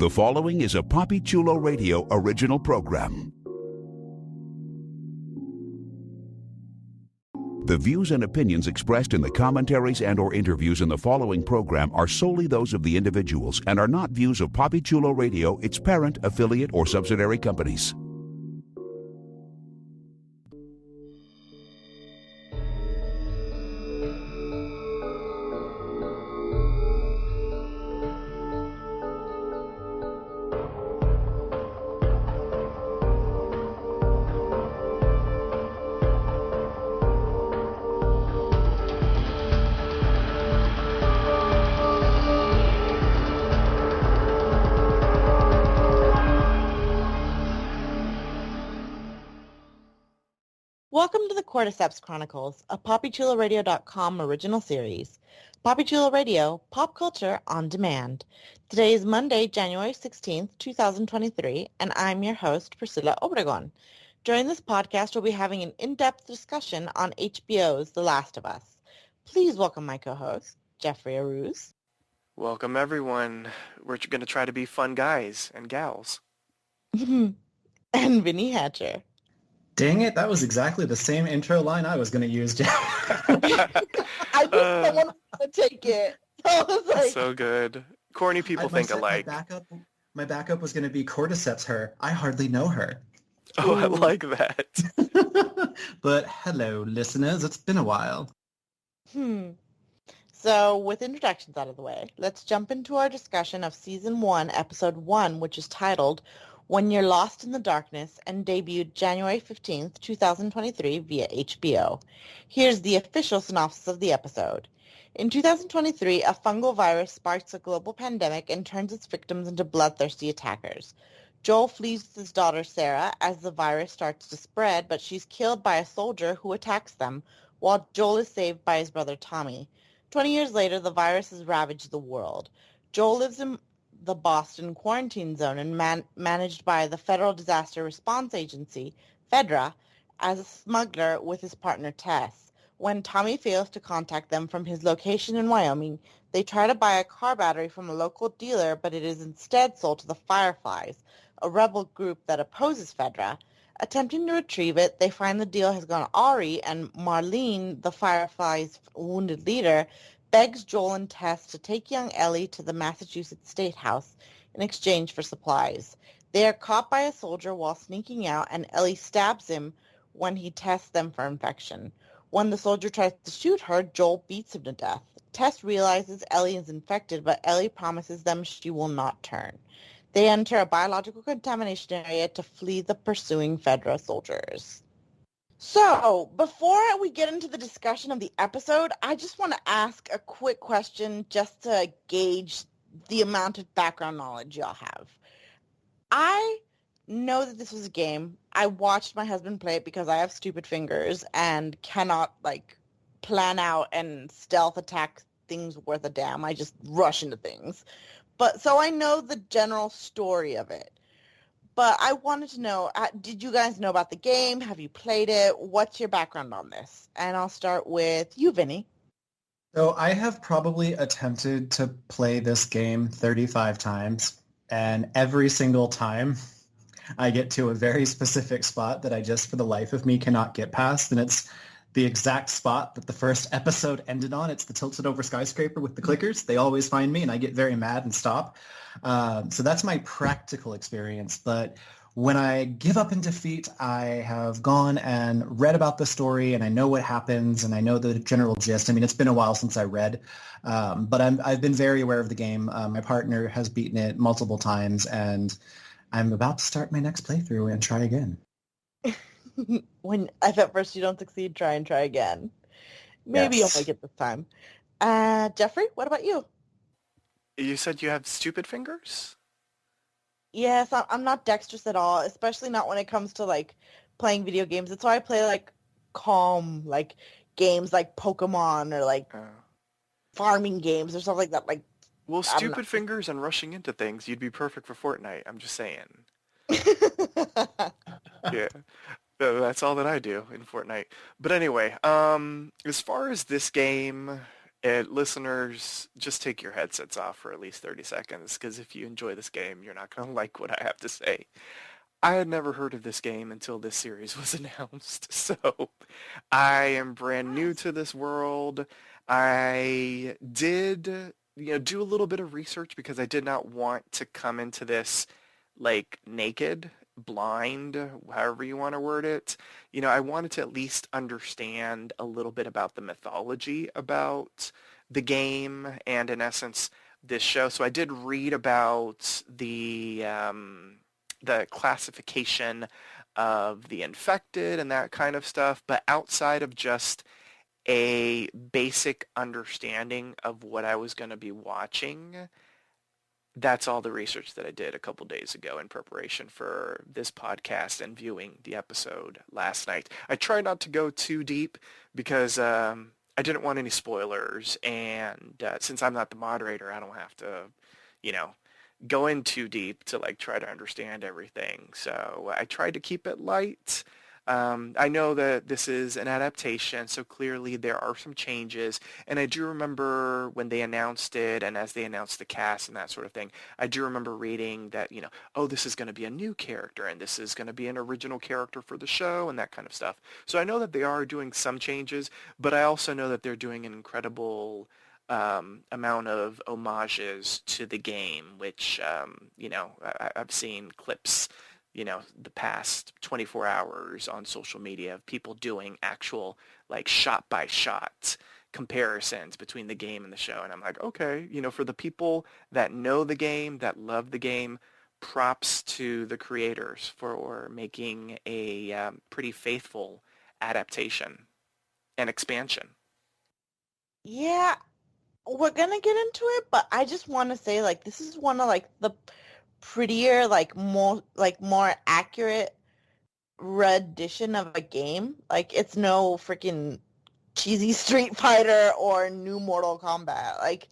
The following is a Papi Chulo Radio original program. The views and opinions expressed in the commentaries and/or interviews in the following program are solely those of the individuals and are not views of Papi Chulo Radio, its parent, affiliate, or subsidiary companies. Welcome to the Cordyceps Chronicles, a PapiChuloRadio.com original series. Papi Chulo Radio, pop culture on demand. Today is Monday, January 16th, 2023, and I'm your host, Priscilla Obregon. During this podcast, we'll be having an in-depth discussion on HBO's The Last of Us. Please welcome my co-host, Jeffrey Aruz. Welcome, everyone. We're going to try to be fun guys and gals. And Vinny Hatcher. Dang it, that was exactly the same intro line I was going to use, Jeff. I think someone was going to take it. So I was like, so good. Corny people think alike. My backup was going to be Cordyceps her. I hardly know her. Oh, I like that. But hello, listeners. It's been a while. So with introductions out of the way, let's jump into our discussion of Season 1, Episode 1, which is titled When You're Lost in the Darkness, and debuted January 15th, 2023 via HBO. Here's the official synopsis of the episode. In 2023, a fungal virus sparks a global pandemic and turns its victims into bloodthirsty attackers. Joel flees with his daughter Sarah as the virus starts to spread, but she's killed by a soldier who attacks them, while Joel is saved by his brother Tommy. 20 years later, the virus has ravaged the world. Joel lives in the Boston quarantine zone and managed by the Federal Disaster Response Agency, FEDRA, as a smuggler with his partner Tess. When Tommy fails to contact them from his location in Wyoming, they try to buy a car battery from a local dealer, but it is instead sold to the Fireflies, a rebel group that opposes FEDRA. Attempting to retrieve it, they find the deal has gone awry, and Marlene, the Fireflies' wounded leader, begs Joel and Tess to take young Ellie to the Massachusetts State House in exchange for supplies. They are caught by a soldier while sneaking out, and Ellie stabs him when he tests them for infection. When the soldier tries to shoot her, Joel beats him to death. Tess realizes Ellie is infected, but Ellie promises them she will not turn. They enter a biological contamination area to flee the pursuing Fedra soldiers. So, before we get into the discussion of the episode, I just want to ask a quick question just to gauge the amount of background knowledge y'all have. I know that this was a game. I watched my husband play it because I have stupid fingers and cannot, plan out and stealth attack things worth a damn. I just rush into things. So I know the general story of it. But I wanted to know, did you guys know about the game? Have you played it? What's your background on this? And I'll start with you, Vinny. So I have probably attempted to play this game 35 times, and every single time I get to a very specific spot that I just for the life of me cannot get past, and it's the exact spot that the first episode ended on. It's the tilted over skyscraper with the clickers. They always find me, and I get very mad and stop. So that's my practical experience. But when I give up in defeat, I have gone and read about the story, and I know what happens, and I know the general gist. I mean, it's been a while since I read, but I've been very aware of the game. My partner has beaten it multiple times, and I'm about to start my next playthrough and try again. When if at first you don't succeed, try again. Maybe Yes. you'll make it this time. Jeffrey, what about you? You said you have stupid fingers? Yes, I'm not dexterous at all, especially not when it comes to playing video games. That's why I play calm games like Pokemon or farming games or stuff like that. Well, stupid fingers and rushing into things, you'd be perfect for Fortnite. I'm just saying. Yeah. That's all that I do in Fortnite. But anyway, as far as this game, Listeners, just take your headsets off for at least 30 seconds, because if you enjoy this game, you're not going to like what I have to say. I had never heard of this game until this series was announced, so I am brand new to this world. I did, do a little bit of research because I did not want to come into this like naked, blind, however you want to word it. I wanted to at least understand a little bit about the mythology about the game and in essence this show. So I did read about the classification of the infected and that kind of stuff, but outside of just a basic understanding of what I was going to be watching, that's all the research that I did a couple days ago in preparation for this podcast and viewing the episode last night. I try not to go too deep because I didn't want any spoilers, and since I'm not the moderator, I don't have to, go in too deep to like try to understand everything. So I tried to keep it light. I know that this is an adaptation, so clearly there are some changes. And I do remember when they announced it and as they announced the cast and that sort of thing, I do remember reading that, oh, this is going to be a new character and this is going to be an original character for the show and that kind of stuff. So I know that they are doing some changes, but I also know that they're doing an incredible amount of homages to the game, which, I've seen clips the past 24 hours on social media of people doing actual like shot by shot comparisons between the game and the show. And I'm like, okay, for the people that know the game, that love the game, props to the creators for making a pretty faithful adaptation and expansion. Yeah, we're gonna get into it, but I just want to say, like, this is one of like the prettier, more accurate rendition of a game. Like, it's no freaking cheesy Street Fighter or new Mortal Kombat. Like,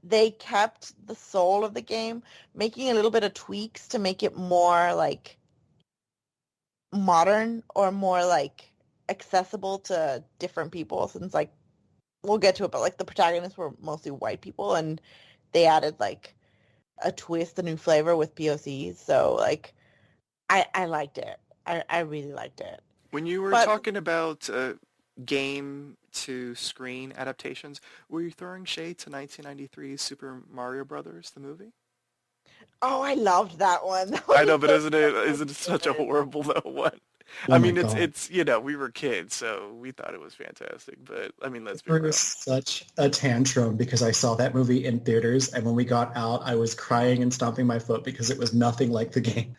they kept the soul of the game, making a little bit of tweaks to make it more like modern or more like accessible to different people, since like we'll get to it, but like the protagonists were mostly white people and they added like a twist, a new flavor with POCs. So like I liked it. I really liked it. When you were talking about game to screen adaptations, were you throwing shade to 1993's Super Mario Brothers, the movie? Oh, I loved that one. I know, but isn't it such a horrible though one? Oh I my mean, God. it's we were kids, so we thought it was fantastic. But I mean, let's be It real. was such a tantrum because I saw that movie in theaters, and when we got out, I was crying and stomping my foot because it was nothing like the game.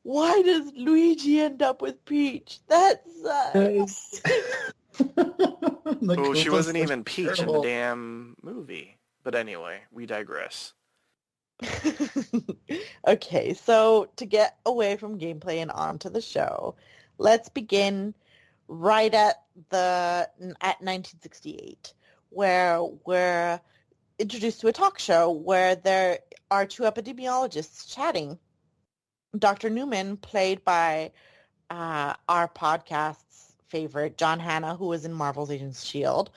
Why does Luigi end up with Peach? That sucks. Oh, she Koopas wasn't are even Peach in the terrible. damn movie. But anyway, we digress. Okay, so to get away from gameplay and onto the show, let's begin right at 1968, where we're introduced to a talk show where there are two epidemiologists chatting. Dr. Newman, played by our podcast's favorite, John Hannah, who was in Marvel's Agents of S.H.I.E.L.D.,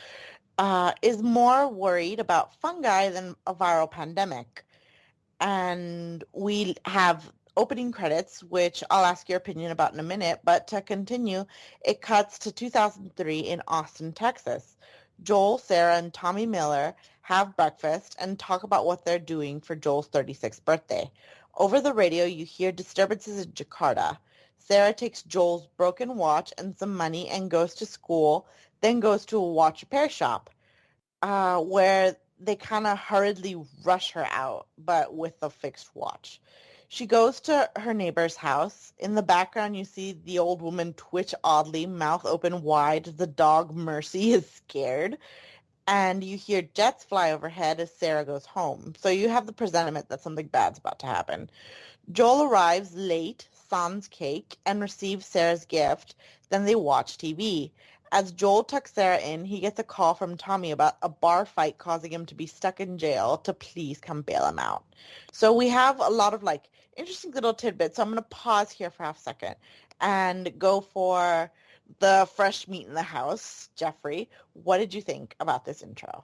is more worried about fungi than a viral pandemic. And we have opening credits, which I'll ask your opinion about in a minute. But to continue, it cuts to 2003 in Austin, Texas. Joel, Sarah, and Tommy Miller have breakfast and talk about what they're doing for Joel's 36th birthday. Over the radio, you hear disturbances in Jakarta. Sarah takes Joel's broken watch and some money and goes to school, then goes to a watch repair shop, where they kind of hurriedly rush her out, but with a fixed watch. She goes to her neighbor's house. In the background, you see the old woman twitch oddly, mouth open wide. The dog Mercy is scared. And you hear jets fly overhead as Sarah goes home. So you have the presentiment that something bad's about to happen. Joel arrives late, sans cake, and receives Sarah's gift. Then they watch TV. As Joel tucks Sarah in, he gets a call from Tommy about a bar fight causing him to be stuck in jail to please come bail him out. So we have a lot of interesting little tidbits. So I'm going to pause here for half a second and go for the fresh meat in the house, Jeffrey, what did you think about this intro?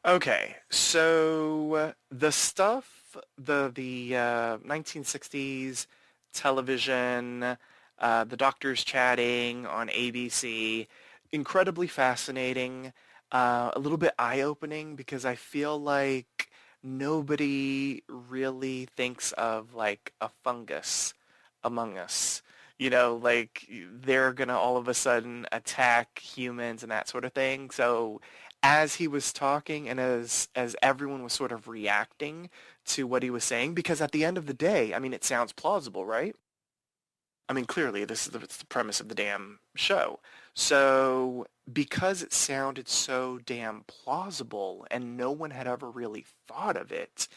Okay, so the stuff, the 1960s television, the doctors chatting on ABC, incredibly fascinating, a little bit eye-opening because I feel like nobody really thinks of like a fungus among us. You know, like they're gonna all of a sudden attack humans and that sort of thing. So as he was talking and as everyone was sort of reacting to what he was saying, because at the end of the day, I mean, it sounds plausible, right? I mean, clearly, this is it's the premise of the damn show. So because it sounded so damn plausible and no one had ever really thought of it,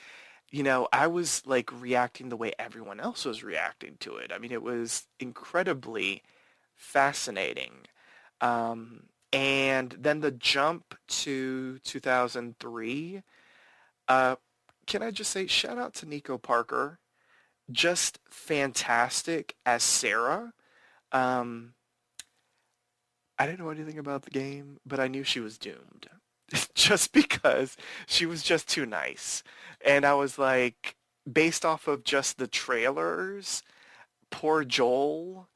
you know, I was like reacting the way everyone else was reacting to it. I mean, it was incredibly fascinating. And then the jump to 2003, uh, can I just say shout out to Nico Parker, just fantastic as Sarah. Um, I didn't know anything about the game, but I knew she was doomed just because she was just too nice. And I was like, based off of just the trailers, poor Joel,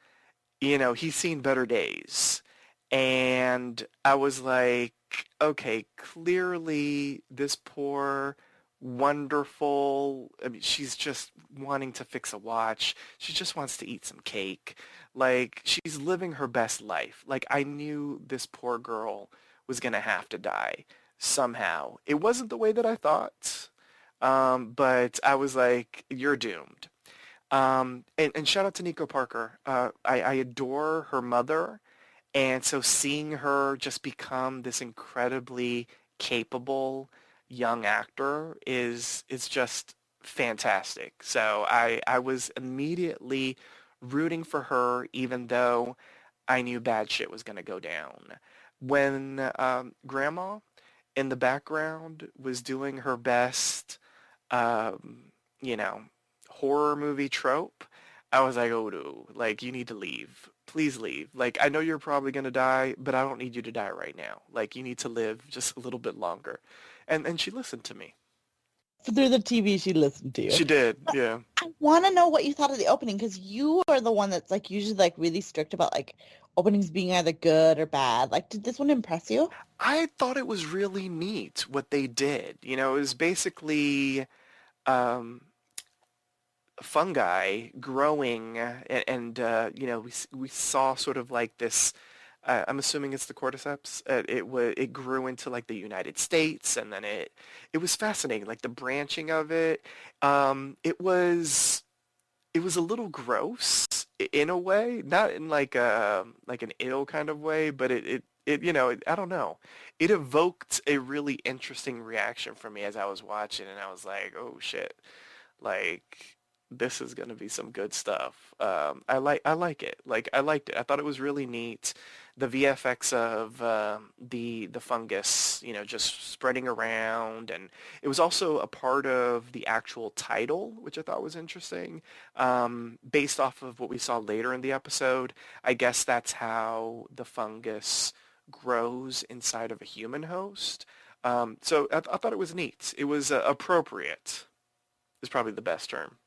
you know, he's seen better days. And I was like, okay, clearly this poor, wonderful, I mean, she's just wanting to fix a watch. She just wants to eat some cake. Like, she's living her best life. Like, I knew this poor girl was going to have to die somehow. It wasn't the way that I thought, but I was like, you're doomed. And shout out to Nico Parker. I adore her mother. And so seeing her just become this incredibly capable young actor is just fantastic. So I was immediately rooting for her, even though I knew bad shit was going to go down. When Grandma in the background was doing her best, you know, horror movie trope, I was like, oh, no, like, you need to leave. Please leave. Like, I know you're probably going to die, but I don't need you to die right now. Like, you need to live just a little bit longer. And she listened to me. Through the TV, she listened to you. She did, yeah. I want to know what you thought of the opening, because you are the one that's like usually like really strict about like openings being either good or bad. Like, did this one impress you? I thought it was really neat what they did. You know, it was basically um, fungi growing, and you know, we saw sort of like this. I'm assuming it's the Cordyceps. It grew into like the United States, and then it was fascinating, like the branching of it. It was a little gross in a way, not in like an ill kind of way, but it you know, I don't know. It evoked a really interesting reaction from me as I was watching, and I was like, oh shit, like this is gonna be some good stuff. I like it. Like I liked it. I thought it was really neat. The VFX of the fungus, you know, just spreading around, and it was also a part of the actual title, which I thought was interesting. Based off of what we saw later in the episode, I guess that's how the fungus grows inside of a human host. So I thought it was neat. It was appropriate. Is probably the best term.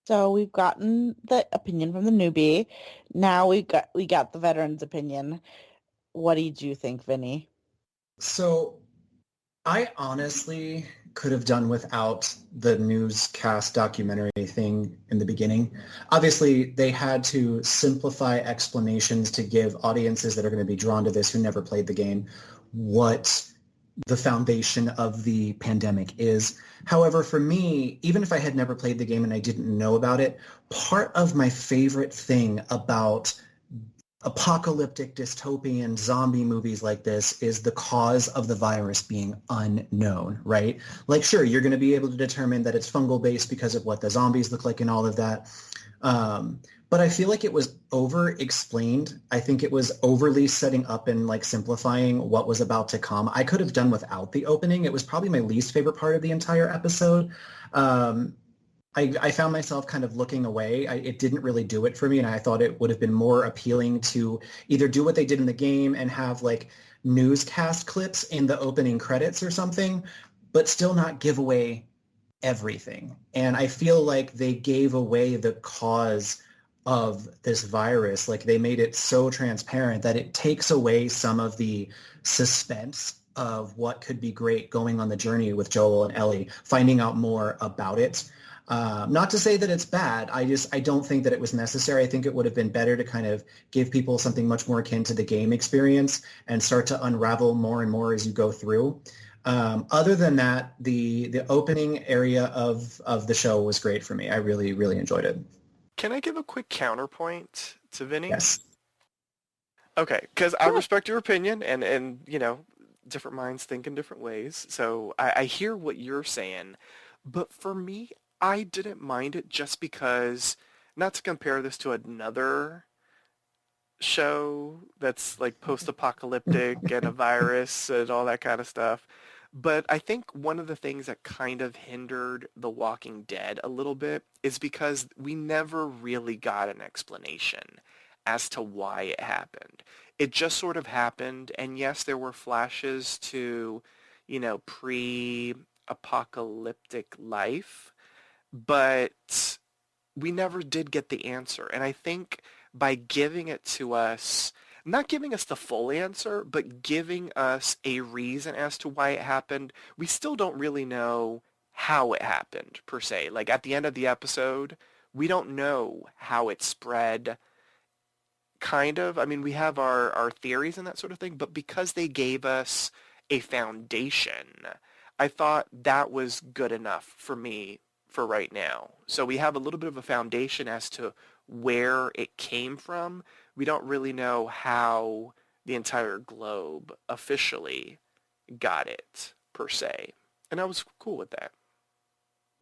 So we've gotten the opinion from the newbie. Now we got the veteran's opinion. What did you think, Vinny? So I honestly could have done without the newscast documentary thing in the beginning. Obviously, they had to simplify explanations to give audiences that are going to be drawn to this who never played the game what the foundation of the pandemic is. However, for me, even if I had never played the game and I didn't know about it, part of my favorite thing about apocalyptic dystopian zombie movies like this is the cause of the virus being unknown, right? Like, sure, you're going to be able to determine that it's fungal based because of what the zombies look like and all of that. But I feel like it was over-explained. I think it was overly setting up and like simplifying what was about to come. I could have done without the opening. It was probably my least favorite part of the entire episode. I found myself kind of looking away. It didn't really do it for me, and I thought it would have been more appealing to either do what they did in the game and have like newscast clips in the opening credits or something, but still not give away everything. And I feel like they gave away the cause of this virus. Like they made it so transparent that it takes away some of the suspense of what could be great going on the journey with Joel and Ellie, finding out more about it. Not to say that it's bad. I don't think that it was necessary. I think it would have been better to kind of give people something much more akin to the game experience and start to unravel more and more as you go through. Other than that, the opening area of the show was great for me. I really, really enjoyed it. Can I give a quick counterpoint to Vinny? Yes. Okay, because I respect your opinion, and you know, different minds think in different ways. So I hear what you're saying, but for me, I didn't mind it just because, not to compare this to another show that's like post-apocalyptic and a virus and all that kind of stuff. But I think one of the things that kind of hindered The Walking Dead a little bit is because we never really got an explanation as to why it happened. It just sort of happened, and yes, there were flashes to, you know, pre-apocalyptic life, but we never did get the answer. And I think by giving it to us, not giving us the full answer, but giving us a reason as to why it happened, we still don't really know how it happened, per se. Like at the end of the episode, we don't know how it spread, kind of. I mean, we have our theories and that sort of thing, but because they gave us a foundation, I thought that was good enough for me for right now. So we have a little bit of a foundation as to where it came from. We don't really know how the entire globe officially got it, per se. And I was cool with that.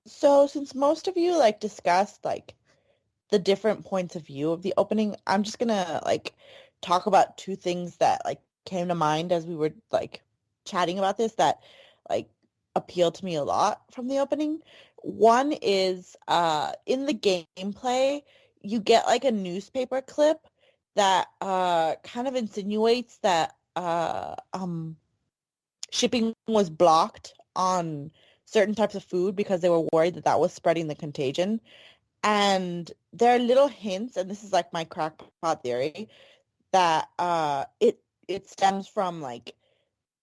So since most of you like discussed like the different points of view of the opening, I'm just gonna like talk about two things that like came to mind as we were like chatting about this that like appealed to me a lot from the opening. One is in the gameplay, you get like a newspaper clip that kind of insinuates that shipping was blocked on certain types of food because they were worried that that was spreading the contagion. And there are little hints, and this is like my crackpot theory, that it stems from like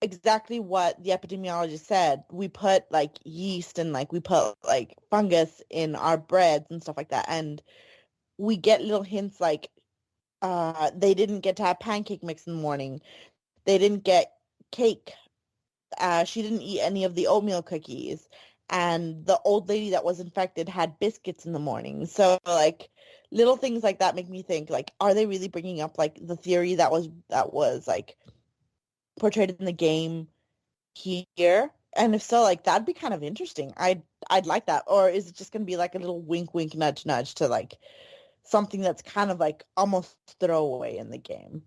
exactly what the epidemiologist said. We put like yeast and like we put like fungus in our breads and stuff like that, and we get little hints like they didn't get to have pancake mix in the morning. They didn't get cake. She didn't eat any of the oatmeal cookies. And the old lady that was infected had biscuits in the morning. So like little things like that make me think like, are they really bringing up like the theory that was like portrayed in the game here? And if so, like that'd be kind of interesting. I'd like that. Or is it just gonna be like a little wink, wink, nudge, nudge to like something that's kind of like almost throwaway in the game?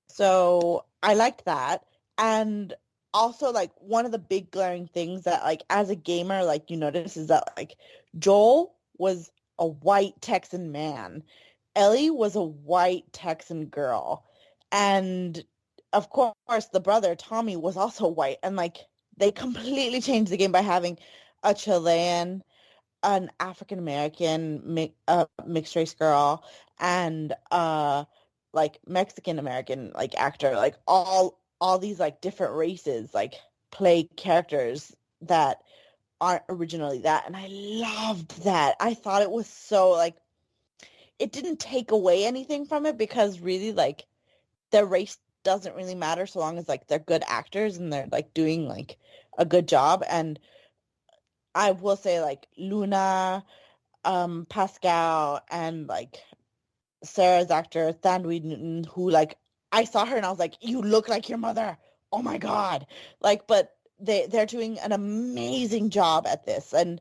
So I liked that. And also like one of the big glaring things that like as a gamer like you notice is that like Joel was a white Texan man. Ellie was a white Texan girl. And of course the brother Tommy was also white, and like they completely changed the game by having a Chilean, an African American mixed race girl, and like Mexican American like actor, like all these like different races like play characters that aren't originally that, and I loved that. I thought it was so like it didn't take away anything from it because really like their race doesn't really matter so long as like they're good actors and they're like doing like a good job. And I will say like Luna, Pascal, and like Sarah's actor Thandwe Newton, who like I saw her and I was like, you look like your mother. Oh my God. Like, but they're doing an amazing job at this. And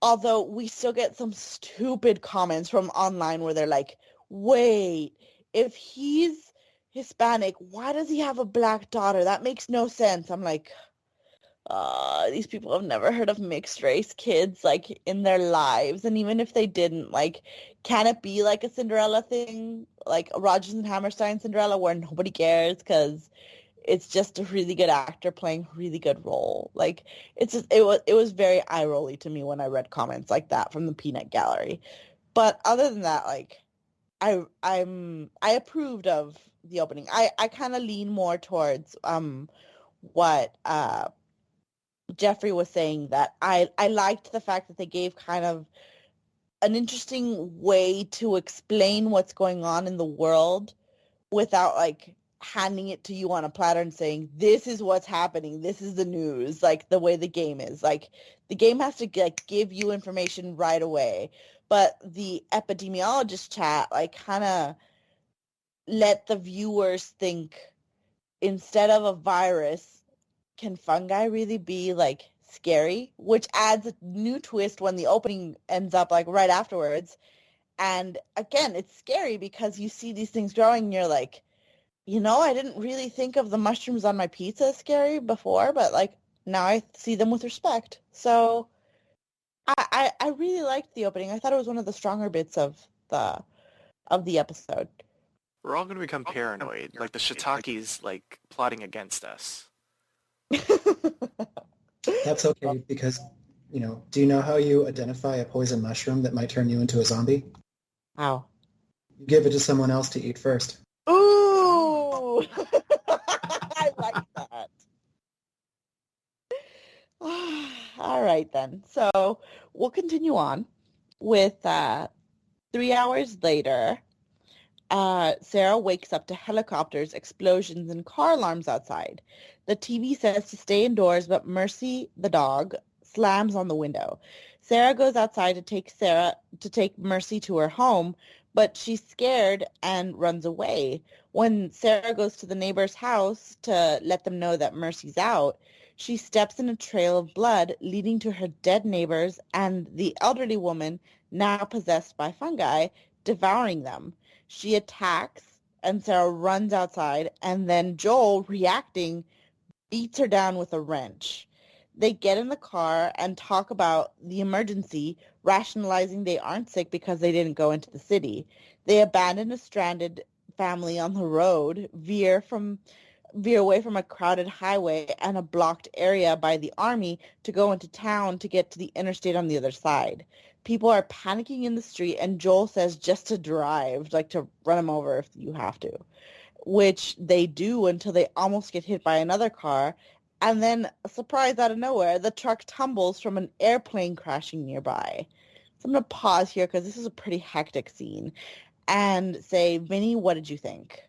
although we still get some stupid comments from online where they're like, wait, if he's Hispanic, why does he have a black daughter? That makes no sense. I'm like, these people have never heard of mixed race kids like in their lives. And even if they didn't, like, can it be like a Cinderella thing, like a Rodgers and Hammerstein Cinderella where nobody cares because it's just a really good actor playing a really good role? Like, it was very eye rolly to me when I read comments like that from the Peanut Gallery. But other than that, like, I approved of the opening. I kind of lean more towards what Jeffrey was saying, that I liked the fact that they gave kind of an interesting way to explain what's going on in the world without like handing it to you on a platter and saying, this is what's happening, this is the news, like the way the game is. Like, the game has to like give you information right away. But the epidemiologist chat like kind of let the viewers think, instead of a virus, can fungi really be like scary? Which adds a new twist when the opening ends up like right afterwards. And again, it's scary because you see these things growing and you're like, I didn't really think of the mushrooms on my pizza as scary before, but like now I see them with respect. So I really liked the opening. I thought it was one of the stronger bits of the episode. We're all going to become paranoid, like the Shitaki's like plotting against us. That's okay because, do you know how you identify a poison mushroom that might turn you into a zombie? How? You give it to someone else to eat first. Ooh! I like that. All right, then. So we'll continue on with 3 hours later. Sarah wakes up to helicopters, explosions, and car alarms outside. The TV says to stay indoors, but Mercy, the dog, slams on the window. Sarah goes outside to take Mercy to her home, but she's scared and runs away. When Sarah goes to the neighbor's house to let them know that Mercy's out, she steps in a trail of blood leading to her dead neighbors and the elderly woman, now possessed by fungi, devouring them. She attacks, and Sarah runs outside, and then Joel, reacting, beats her down with a wrench. They get in the car and talk about the emergency, rationalizing they aren't sick because they didn't go into the city. They abandon a stranded family on the road, veer away from a crowded highway and a blocked area by the army to go into town to get to the interstate on the other side. People are panicking in the street, and Joel says just to drive, like to run them over if you have to, which they do until they almost get hit by another car. And then, a surprise out of nowhere, the truck tumbles from an airplane crashing nearby. So I'm going to pause here because this is a pretty hectic scene and say, Vinny, what did you think?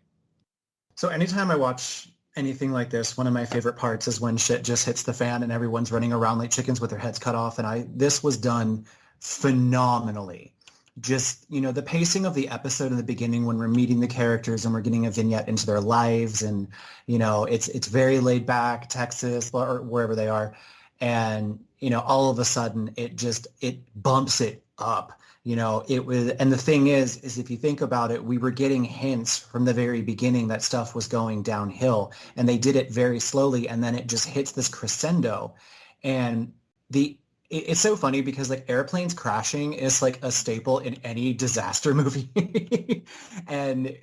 So anytime I watch anything like this, one of my favorite parts is when shit just hits the fan and everyone's running around like chickens with their heads cut off. And this was done phenomenally. Just, the pacing of the episode in the beginning when we're meeting the characters and we're getting a vignette into their lives, and, it's very laid back, Texas or wherever they are. And, all of a sudden it bumps it up. It was, and the thing is if you think about it, we were getting hints from the very beginning that stuff was going downhill, and they did it very slowly, and then it just hits this crescendo. And it's so funny because like airplanes crashing is like a staple in any disaster movie. And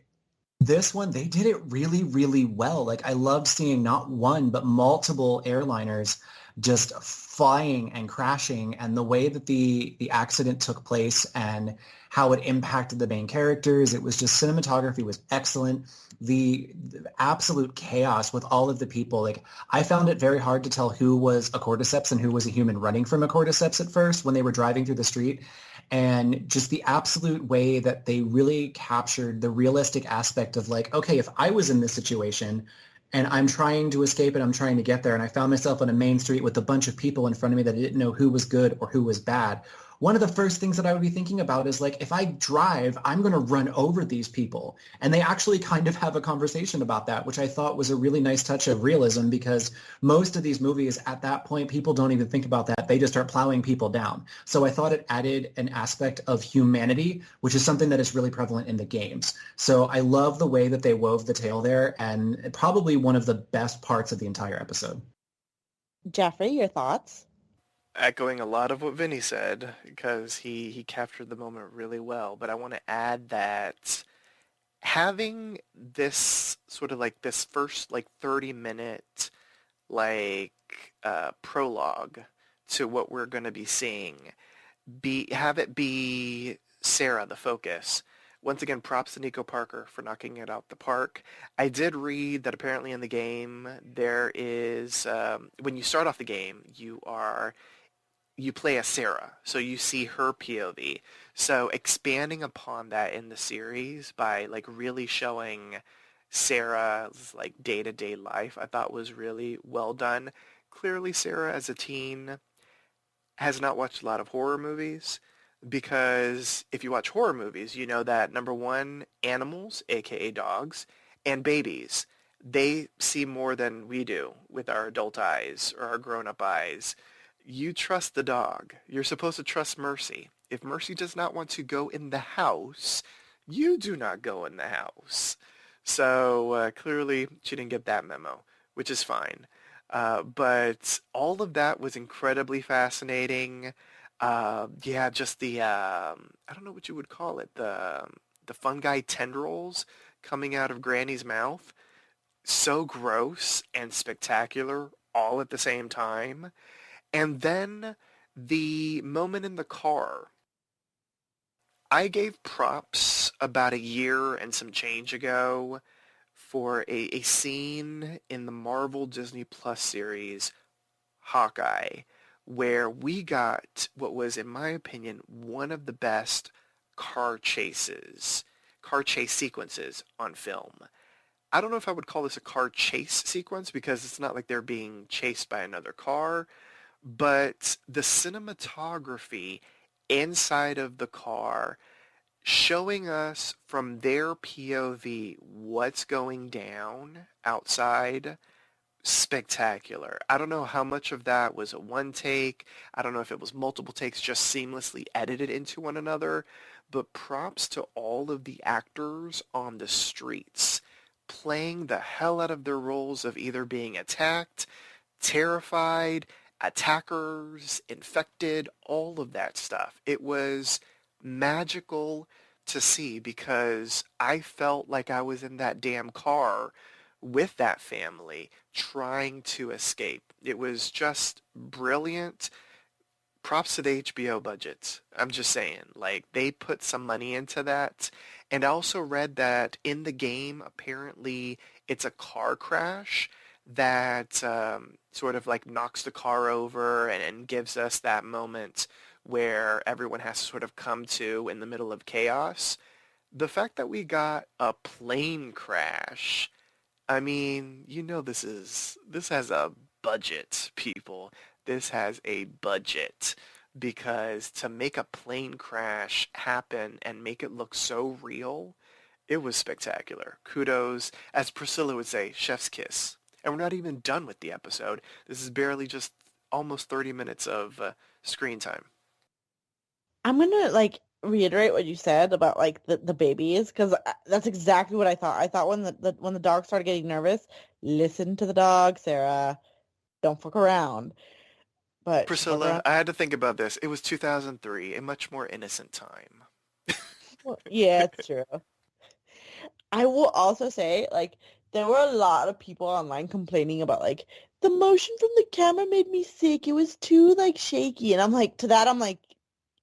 this one, they did it really, really well. Like, I loved seeing not one, but multiple airliners just flying and crashing, and the way that the accident took place and how it impacted the main characters. It was just, cinematography was excellent. The absolute chaos with all of the people. Like, I found it very hard to tell who was a cordyceps and who was a human running from a cordyceps at first when they were driving through the street. And just the absolute way that they really captured the realistic aspect of like, okay, if I was in this situation and I'm trying to escape and I'm trying to get there, and I found myself on a main street with a bunch of people in front of me that I didn't know who was good or who was bad, one of the first things that I would be thinking about is like, if I drive, I'm going to run over these people. And they actually kind of have a conversation about that, which I thought was a really nice touch of realism, because most of these movies at that point, people don't even think about that. They just start plowing people down. So I thought it added an aspect of humanity, which is something that is really prevalent in the games. So I love the way that they wove the tale there, and probably one of the best parts of the entire episode. Jeffrey, your thoughts? Echoing a lot of what Vinny said, because he captured the moment really well. But I want to add that having this sort of like this first like 30-minute like prologue to what we're going to be seeing, have it be Sarah the focus. Once again, props to Nico Parker for knocking it out the park. I did read that apparently in the game there is when you start off the game, you play as Sarah, so you see her POV. So expanding upon that in the series by like really showing Sarah's like day-to-day life, I thought was really well done. Clearly, Sarah as a teen has not watched a lot of horror movies, because if you watch horror movies, you know that number one, animals, aka dogs, and babies, they see more than we do with our adult eyes or our grown-up eyes. You trust the dog. You're supposed to trust Mercy. If Mercy does not want to go in the house, you do not go in the house. So clearly she didn't get that memo, which is fine. But all of that was incredibly fascinating. Yeah, just the I don't know what you would call it, the fungi tendrils coming out of Granny's mouth. So gross and spectacular all at the same time. And then the moment in the car. I gave props about a year and some change ago for a scene in the Marvel Disney Plus series Hawkeye, where we got what was, in my opinion, one of the best car chase sequences on film. I don't know if I would call this a car chase sequence because it's not like they're being chased by another car, but the cinematography inside of the car showing us from their POV what's going down outside, spectacular. I don't know how much of that was a one take. I don't know if it was multiple takes just seamlessly edited into one another, but props to all of the actors on the streets playing the hell out of their roles of either being attacked, terrified, attackers, infected, all of that stuff. It was magical to see because I felt like I was in that damn car with that family trying to escape. It was just brilliant. Props to the HBO budget. I'm just saying, like, they put some money into that. And I also read that in the game, apparently, it's a car crash that sort of like knocks the car over and gives us that moment where everyone has to sort of come to in the middle of chaos. The fact that we got a plane crash, I mean, this has a budget, people. This has a budget, because to make a plane crash happen and make it look so real, it was spectacular. Kudos, as Priscilla would say, chef's kiss. And we're not even done with the episode. This is barely just almost 30 minutes of screen time. I'm gonna like reiterate what you said about like the babies because that's exactly what I thought. I thought when when the dog started getting nervous, listen to the dog, Sarah. Don't fuck around. But she fuck Priscilla, around. I had to think about this. It was 2003, a much more innocent time. Well, yeah, it's true. I will also say, like, there were a lot of people online complaining about, like, the motion from the camera made me sick. It was too, like, shaky. And I'm like, to that, I'm like,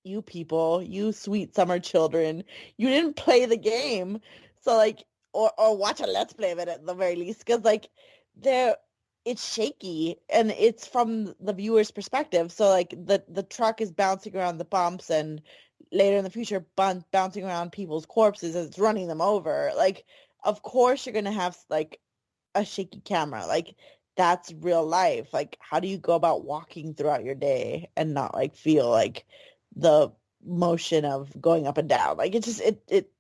you people, you sweet summer children, you didn't play the game. So, like, or watch a Let's Play of it at the very least. Because, like, there, it's shaky and it's from the viewer's perspective. So, like, the truck is bouncing around the bumps and later in the future bouncing around people's corpses as it's running them over. Like, of course you're gonna have like a shaky camera. Like that's real life. Like how do you go about walking throughout your day and not like feel like the motion of going up and down? Like it just it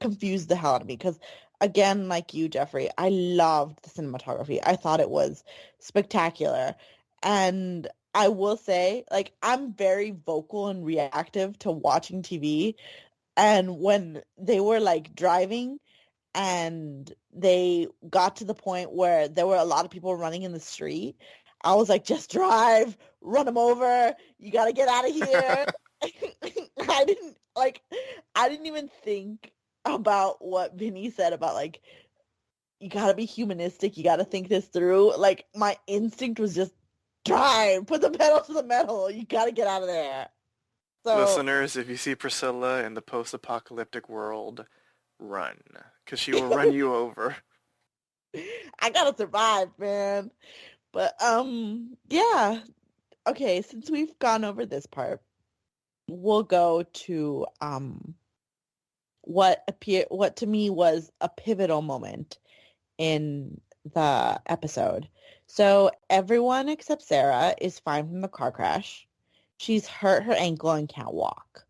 confused the hell out of me because again, like you, Jeffrey, I loved the cinematography. I thought it was spectacular. And I will say, like, I'm very vocal and reactive to watching TV. And when they were like driving and they got to the point where there were a lot of people running in the street, I was like, just drive, run him over. You got to get out of here. I didn't even think about what Vinny said about like, you got to be humanistic. You got to think this through. Like my instinct was just drive, put the pedal to the metal. You got to get out of there. So Listeners, if you see Priscilla in the post-apocalyptic world, run, because she will run you over. I got to survive, man. But yeah. Okay, since we've gone over this part, we'll go to what to me was a pivotal moment in the episode. So everyone except Sarah is fine from the car crash. She's hurt her ankle and can't walk.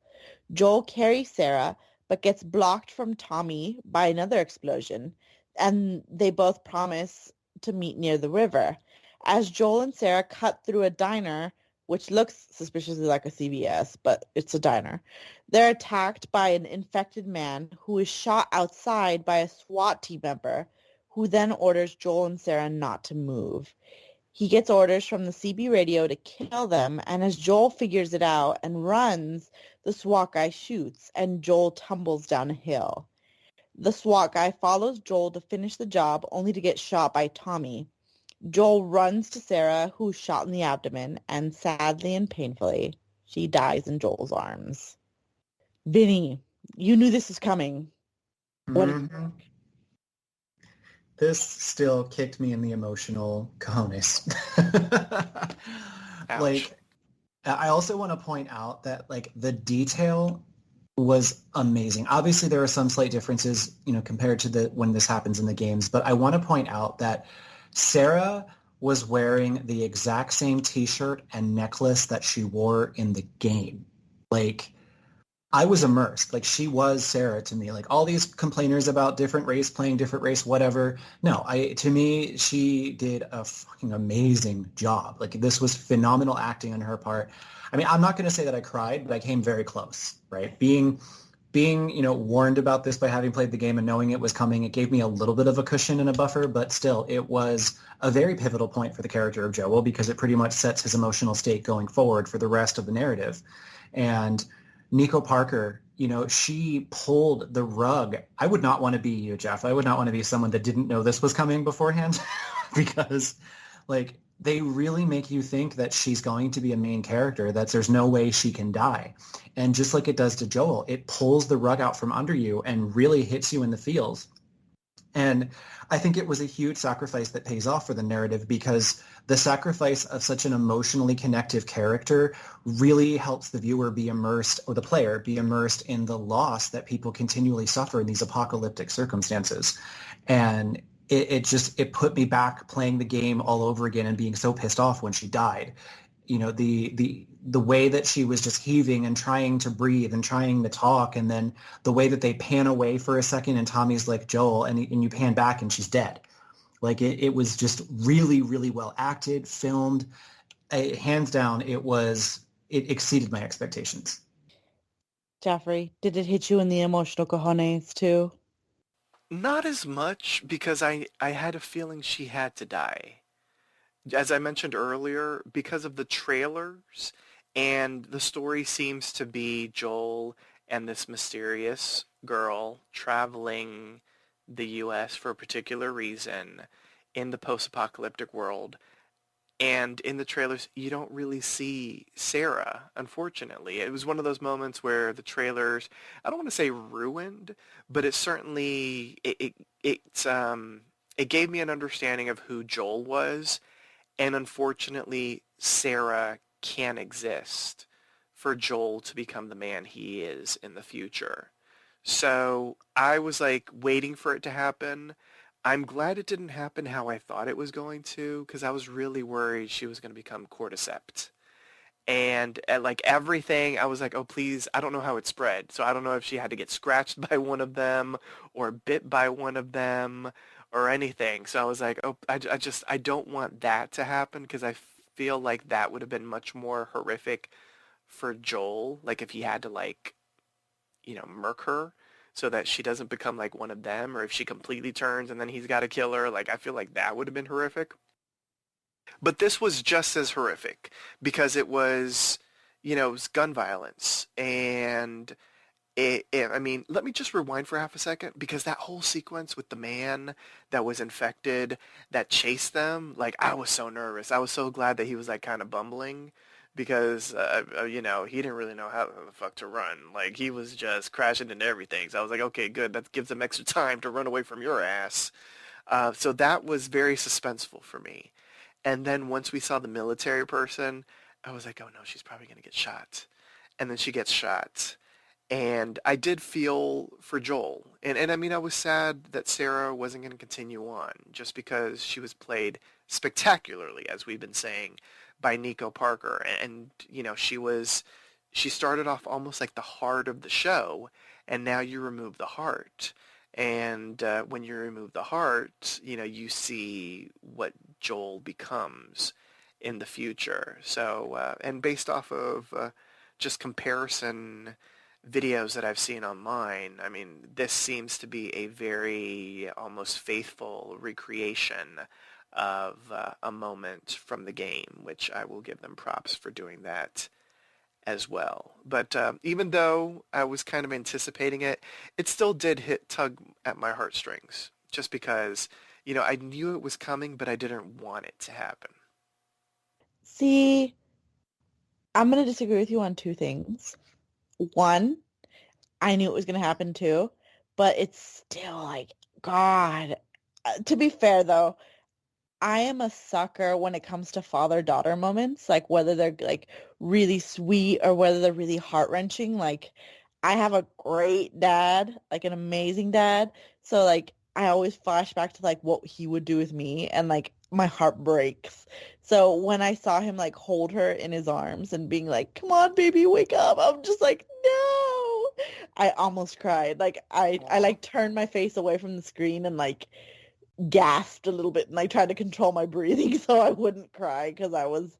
Joel carries Sarah but gets blocked from Tommy by another explosion, and they both promise to meet near the river. As Joel and Sarah cut through a diner, which looks suspiciously like a CVS, but it's a diner, they're attacked by an infected man who is shot outside by a SWAT team member who then orders Joel and Sarah not to move. He gets orders from the CB radio to kill them, and as Joel figures it out and runs, the SWAT guy shoots, and Joel tumbles down a hill. The SWAT guy follows Joel to finish the job, only to get shot by Tommy. Joel runs to Sarah, who's shot in the abdomen, and sadly and painfully, she dies in Joel's arms. Vinny, you knew this was coming. What did you think? This still kicked me in the emotional cojones. Ouch. Like, I also want to point out that like the detail was amazing. Obviously, there are some slight differences, compared to when this happens in the games. But I want to point out that Sarah was wearing the exact same T-shirt and necklace that she wore in the game. Like, I was immersed. Like, she was Sarah to me. Like, all these complainers about different race playing different race, whatever. No, to me, she did a fucking amazing job. Like, this was phenomenal acting on her part. I mean, I'm not going to say that I cried, but I came very close, right? Being warned about this by having played the game and knowing it was coming, it gave me a little bit of a cushion and a buffer, but still, it was a very pivotal point for the character of Joel because it pretty much sets his emotional state going forward for the rest of the narrative. And Nico Parker, she pulled the rug. I would not want to be you, Jeff. I would not want to be someone that didn't know this was coming beforehand because, like, they really make you think that she's going to be a main character, that there's no way she can die. And just like it does to Joel, it pulls the rug out from under you and really hits you in the feels. And I think it was a huge sacrifice that pays off for the narrative because the sacrifice of such an emotionally connective character really helps the viewer be immersed, or the player be immersed in the loss that people continually suffer in these apocalyptic circumstances. And it put me back playing the game all over again and being so pissed off when she died. The way that she was just heaving and trying to breathe and trying to talk, and then the way that they pan away for a second and Tommy's like, Joel, and you pan back and she's dead. Like it was just really, really well acted, filmed. Hands down, it exceeded my expectations. Jeffrey, did it hit you in the emotional cojones too? Not as much because I had a feeling she had to die. As I mentioned earlier, because of the trailers, and the story seems to be Joel and this mysterious girl traveling the U.S. for a particular reason in the post-apocalyptic world. And in the trailers, you don't really see Sarah, unfortunately. It was one of those moments where the trailers, I don't want to say ruined, but it certainly, it gave me an understanding of who Joel was. And unfortunately, Sarah can't exist for Joel to become the man he is in the future. So I was like waiting for it to happen. I'm glad it didn't happen how I thought it was going to, because I was really worried she was going to become Cordyceps. And like everything, I was like, oh, please, I don't know how it spread. So I don't know if she had to get scratched by one of them or bit by one of them or anything. So I was like, oh, I don't want that to happen because I feel like that would have been much more horrific for Joel. Like if he had to like, murk her so that she doesn't become like one of them, or if she completely turns and then he's got to kill her. Like I feel like that would have been horrific. But this was just as horrific because it was, it was gun violence. And I mean, let me just rewind for half a second because that whole sequence with the man that was infected that chased them, like I was so nervous. I was so glad that he was like kind of bumbling because, he didn't really know how the fuck to run. Like he was just crashing into everything. So I was like, okay, good. That gives him extra time to run away from your ass. So that was very suspenseful for me. And then once we saw the military person, I was like, oh no, she's probably going to get shot. And then she gets shot. And I did feel for Joel. And I mean, I was sad that Sarah wasn't going to continue on just because she was played spectacularly, as we've been saying, by Nico Parker. And she started off almost like the heart of the show, and now you remove the heart. And when you remove the heart, you see what Joel becomes in the future. So, and based off of just comparison videos that I've seen online, I mean, this seems to be a very almost faithful recreation of a moment from the game, which I will give them props for doing that as well. But even though I was kind of anticipating it, it still did tug at my heartstrings, just because, I knew it was coming, but I didn't want it to happen. See, I'm going to disagree with you on two things. One, I knew it was going to happen too, but it's still like, God. To be fair, though, I am a sucker when it comes to father-daughter moments, like whether they're like really sweet or whether they're really heart-wrenching. Like I have a great dad, like an amazing dad. So like I always flash back to like what he would do with me and like my heart breaks. So when I saw him like hold her in his arms and being like, "Come on, baby, wake up." I'm just like, "No." I almost cried. Like I Aw. like turned my face away from the screen and like gasped a little bit and I tried to control my breathing so I wouldn't cry because I was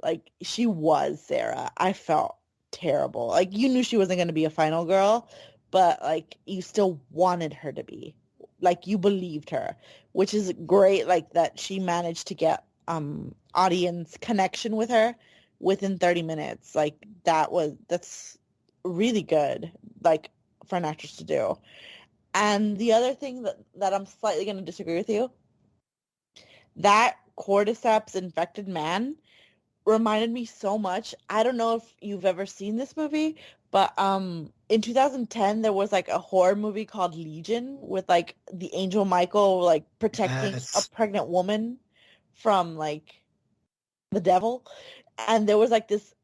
like, she was Sarah. I felt terrible. Like you knew she wasn't going to be a final girl, but like you still wanted her to be. Like you believed her, which is great, like that she managed to get audience connection with her within 30 minutes. Like that's really good, like for an actress to do. And the other thing that I'm slightly going to disagree with you, that Cordyceps infected man reminded me so much. I don't know if you've ever seen this movie, but in 2010 there was like a horror movie called Legion with like the angel Michael like protecting a Yes. pregnant woman from like the devil. And there was like this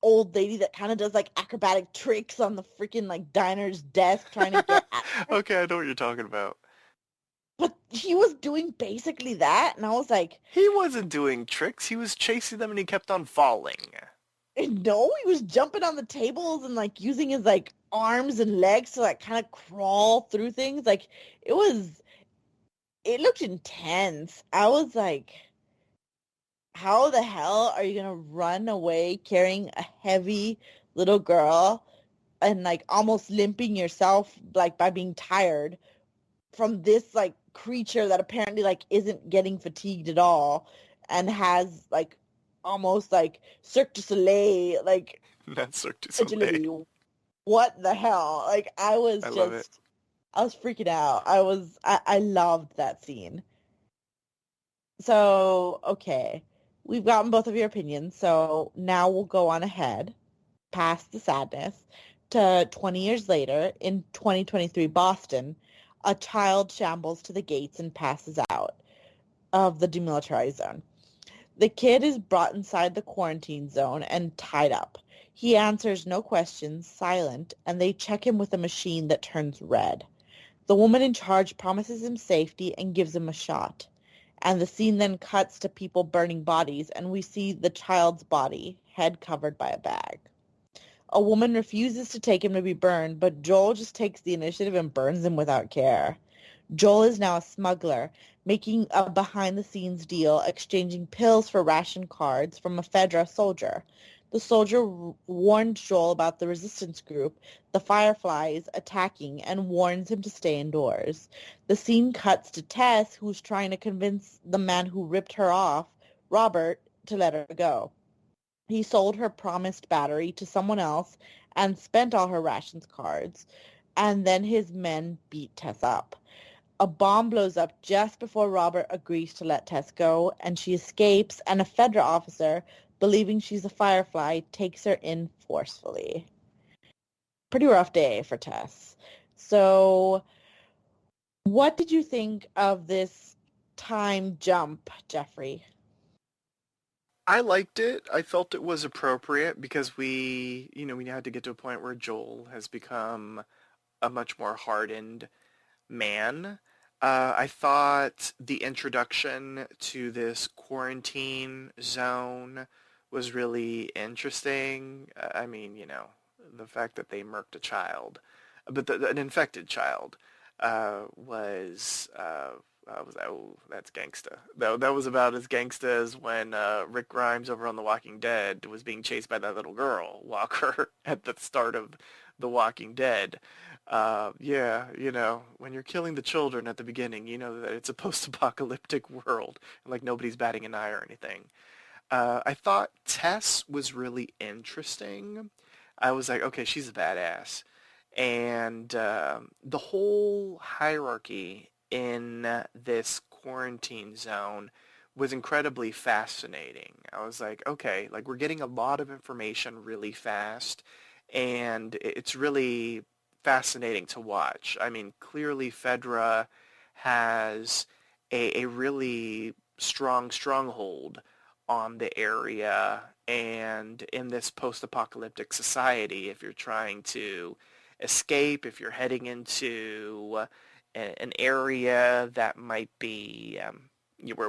old lady that kind of does like acrobatic tricks on the freaking like diner's desk trying to get at her. Okay, I know what you're talking about. But he was doing basically that, and I was like, He wasn't doing tricks. He was chasing them and he kept on falling. no, he was jumping on the tables and like using his like arms and legs to like kind of crawl through things. Like it looked intense. I was like, how the hell are you gonna run away carrying a heavy little girl and like almost limping yourself like by being tired from this like creature that apparently like isn't getting fatigued at all and has like almost like Cirque du Soleil like That's Cirque du Soleil. agility. What the hell? Like I love it. I was freaking out. I loved that scene. So, okay. We've gotten both of your opinions. So now we'll go on ahead past the sadness to 20 years later in 2023 Boston. A child shambles to the gates and passes out of the demilitarized zone. The kid is brought inside the quarantine zone and tied up. He answers no questions, silent, and they check him with a machine that turns red. The woman in charge promises him safety and gives him a shot. And the scene then cuts to people burning bodies, and we see the child's body, head covered by a bag. A woman refuses to take him to be burned, but Joel just takes the initiative and burns him without care. Joel is now a smuggler, making a behind-the-scenes deal, exchanging pills for ration cards from a Fedra soldier. The soldier warns Joel about the resistance group, the Fireflies, attacking, and warns him to stay indoors. The scene cuts to Tess, who's trying to convince the man who ripped her off, Robert to let her go. He sold her promised battery to someone else and spent all her rations cards. And then his men beat Tess up. A bomb blows up just before Robert agrees to let Tess go, and she escapes, and a Fedra officer, believing she's a Firefly, takes her in forcefully. Pretty rough day for Tess. So, what did you think of this time jump, Jeffrey? I liked it. I felt it was appropriate because we had to get to a point where Joel has become a much more hardened man. I thought the introduction to this quarantine zone was really interesting. I mean, the fact that they murked a child, but an infected child, was oh, that's gangsta. That was about as gangsta as when Rick Grimes over on The Walking Dead was being chased by that little girl, Walker, at the start of The Walking Dead. Yeah, when you're killing the children at the beginning, you know that it's a post-apocalyptic world, and like nobody's batting an eye or anything. I thought Tess was really interesting. I was like, okay, she's a badass. And the whole hierarchy in this quarantine zone was incredibly fascinating. I was like, okay, like we're getting a lot of information really fast, and it's really fascinating to watch. I mean, clearly Fedra has a really strong stronghold on the area, and in this post-apocalyptic society, if you're trying to escape, if you're heading into an area that might be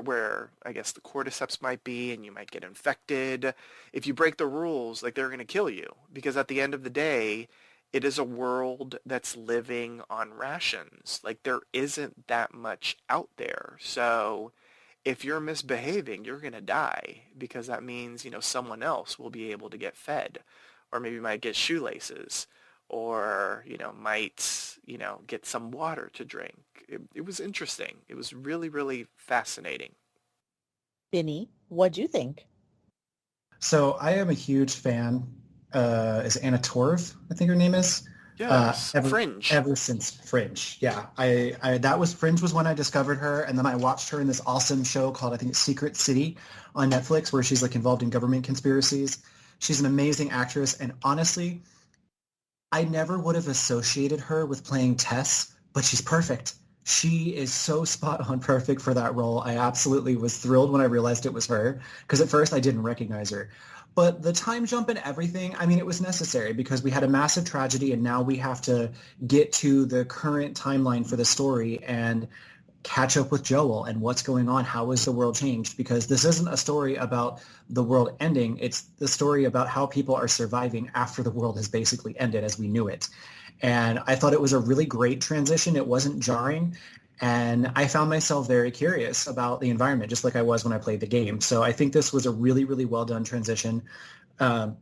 where I guess the cordyceps might be, and you might get infected. If you break the rules, like they're going to kill you, because at the end of the day, it is a world that's living on rations. Like there isn't that much out there. So if you're misbehaving, you're going to die, because that means, someone else will be able to get fed, or maybe might get shoelaces, or, might, get some water to drink. It was interesting. It was really, really fascinating. Vinny, what'd you think? So I am a huge fan. Is Anna Torv, I think her name is. Yes, Fringe. Ever since Fringe, yeah. Fringe was when I discovered her, and then I watched her in this awesome show called, I think it's Secret City on Netflix, where she's like involved in government conspiracies. She's an amazing actress, and honestly, I never would have associated her with playing Tess, but she's perfect. She is so spot on perfect for that role. I absolutely was thrilled when I realized it was her, because at first I didn't recognize her. But the time jump and everything, I mean, it was necessary because we had a massive tragedy, and now we have to get to the current timeline for the story and catch up with Joel and what's going on. How has the world changed? Because this isn't a story about the world ending. It's the story about how people are surviving after the world has basically ended as we knew it. And I thought it was a really great transition. It wasn't jarring. And I found myself very curious about the environment, just like I was when I played the game. So I think this was a really, really well done transition. Again,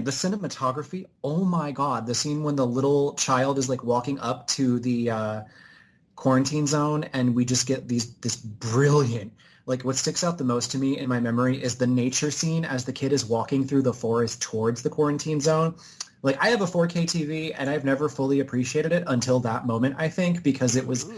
the cinematography, oh my God, the scene when the little child is like walking up to the quarantine zone, and we just get this brilliant, like what sticks out the most to me in my memory is the nature scene as the kid is walking through the forest towards the quarantine zone. Like I have a 4K TV, and I've never fully appreciated it until that moment, I think, because it was,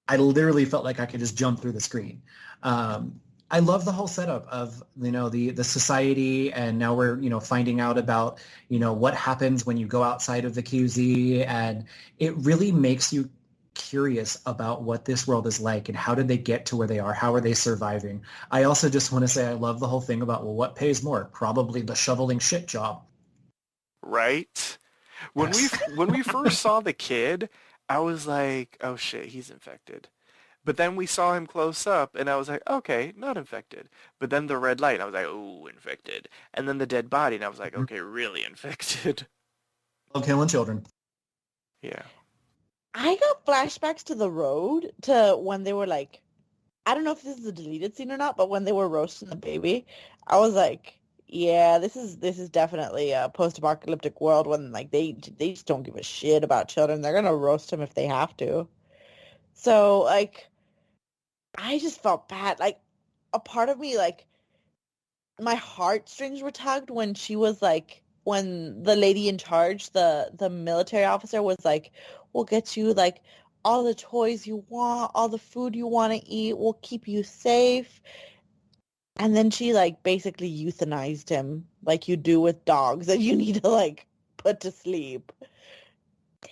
I literally felt like I could just jump through the screen. I love the whole setup of, the society, and now we're, finding out about, what happens when you go outside of the QZ, and it really makes you curious about what this world is like and how did they get to where they are? How are they surviving? I also just want to say I love the whole thing about, well, what pays more? Probably the shoveling shit job. Right? When we first saw the kid, I was like, oh shit, he's infected. But then we saw him close up, and I was like, okay, not infected. But then the red light, and I was like, oh, infected. And then the dead body, and I was like, okay, really infected. Love killing children. Yeah. I got flashbacks to the road, to when they were like, I don't know if this is a deleted scene or not, but when they were roasting the baby, I was like, yeah, this is definitely a post-apocalyptic world when like they just don't give a shit about children. They're gonna roast them if they have to. So like, I just felt bad. Like a part of me, like, my heartstrings were tugged when she was like, when the lady in charge, the military officer was like, we'll get you like all the toys you want, all the food you want to eat, we'll keep you safe. And then she like basically euthanized him like you do with dogs that you need to like put to sleep.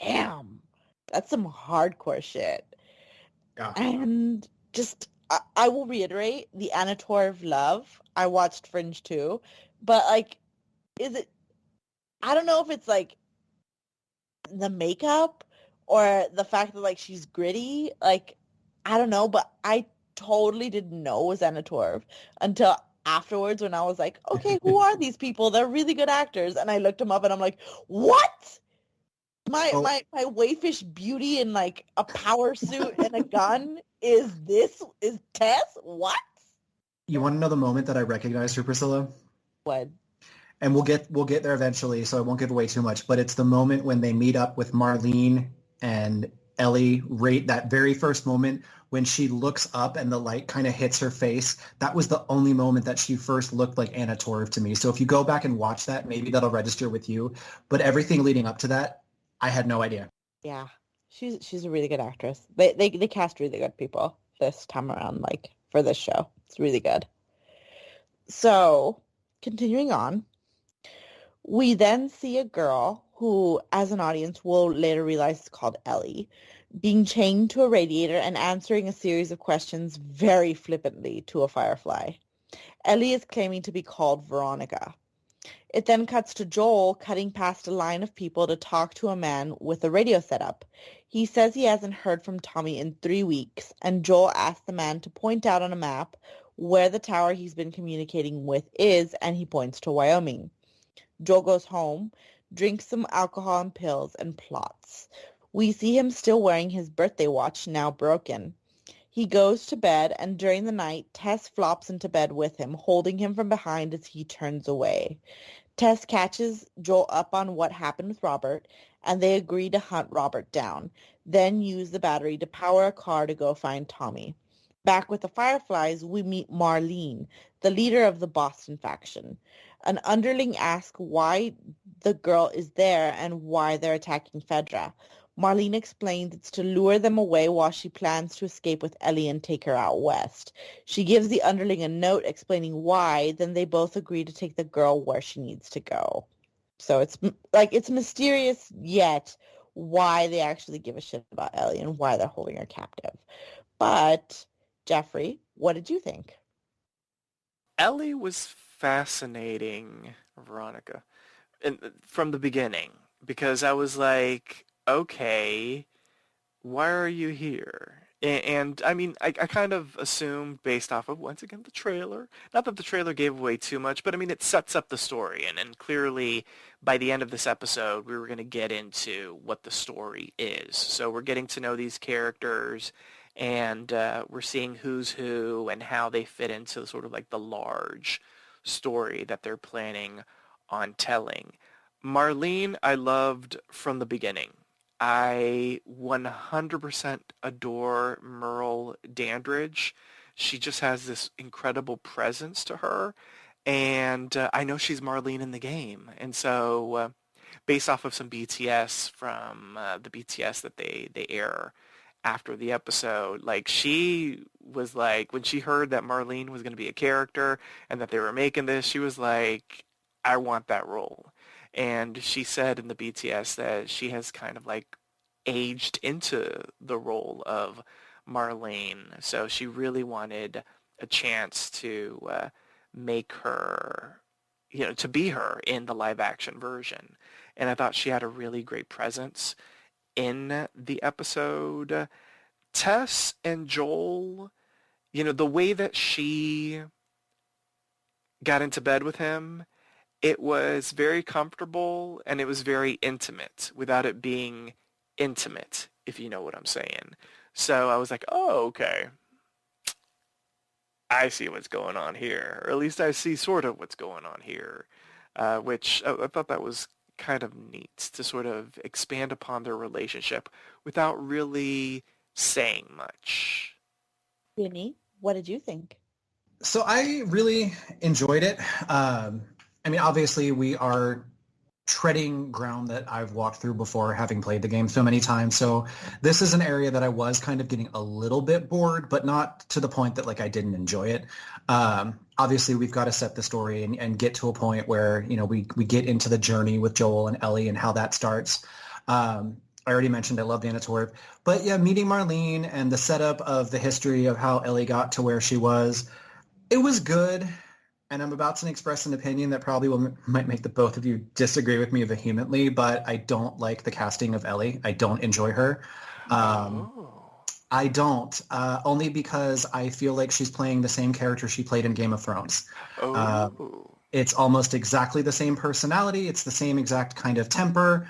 Damn. That's some hardcore shit. Yeah. And just, I will reiterate, the Anatour of Love. I watched Fringe too, but like, is it? I don't know if it's like the makeup or the fact that like she's gritty. Like, I don't know, but I totally didn't know it was Anatour until afterwards when I was like, okay, who are these people? They're really good actors, and I looked them up, and I'm like, what? Oh, My wayfish beauty in like a power suit and a gun is Tess? What? you want to know the moment that I recognized her, Priscilla? What? And we'll get there eventually, so I won't give away too much. But it's the moment when they meet up with Marlene and Ellie. Right, that very first moment when she looks up and the light kind of hits her face. That was the only moment that she first looked like Anna Torv to me. So if you go back and watch that, maybe that'll register with you. But everything leading up to that, I had no idea. Yeah, she's a really good actress. They cast really good people this time around, like for this show. It's really good. So, continuing on, we then see a girl who, as an audience, will later realize is called Ellie, being chained to a radiator and answering a series of questions very flippantly to a firefly. Ellie is claiming to be called Veronica. It then cuts to Joel cutting past a line of people to talk to a man with a radio setup. He says he hasn't heard from Tommy in 3 weeks, and Joel asks the man to point out on a map where the tower he's been communicating with is, and he points to Wyoming. Joel goes home, drinks some alcohol and pills, and plots. We see him still wearing his birthday watch, now broken. He goes to bed, and during the night, Tess flops into bed with him, holding him from behind as he turns away. Tess catches Joel up on what happened with Robert, and they agree to hunt Robert down, then use the battery to power a car to go find Tommy. Back with the Fireflies, we meet Marlene, the leader of the Boston faction. An underling asks why the girl is there and why they're attacking Fedra. Marlene explains it's to lure them away while she plans to escape with Ellie and take her out west. She gives the underling a note explaining why, then they both agree to take the girl where she needs to go. So it's mysterious yet why they actually give a shit about Ellie and why they're holding her captive. But, Jeffrey, what did you think? Ellie was fascinating, Veronica, and from the beginning, because I was like, okay, why are you here? And I mean, I kind of assumed based off of, once again, the trailer. Not that the trailer gave away too much, but I mean, it sets up the story. And clearly, by the end of this episode, we were going to get into what the story is. So we're getting to know these characters, and we're seeing who's who and how they fit into sort of like the large story that they're planning on telling. Marlene, I loved from the beginning. I 100% adore Merle Dandridge. She just has this incredible presence to her. And I know she's Marlene in the game. And so based off of some BTS from the BTS that they air after the episode, like she was like, when she heard that Marlene was going to be a character and that they were making this, she was like, I want that role. And she said in the BTS that she has kind of like aged into the role of Marlene. So she really wanted a chance to make her, to be her in the live action version. And I thought she had a really great presence in the episode. Tess and Joel, the way that she got into bed with him, it was very comfortable and it was very intimate without it being intimate, if you know what I'm saying. So I was like, oh, okay. I see what's going on here. Or at least I see sort of what's going on here, which I thought that was kind of neat to sort of expand upon their relationship without really saying much. Vinny, what did you think? So I really enjoyed it. I mean, obviously we are treading ground that I've walked through before, having played the game so many times. So this is an area that I was kind of getting a little bit bored, but not to the point that like I didn't enjoy it. Obviously, we've got to set the story and get to a point where, you know, we get into the journey with Joel and Ellie and how that starts. I already mentioned I love the Torv, but yeah, meeting Marlene and the setup of the history of how Ellie got to where she was, it was good. And I'm about to express an opinion that probably might make the both of you disagree with me vehemently, but I don't like the casting of Ellie. I don't enjoy her. Oh. I don't, only because I feel like she's playing the same character she played in Game of Thrones. Oh. It's almost exactly the same personality. It's the same exact kind of temper.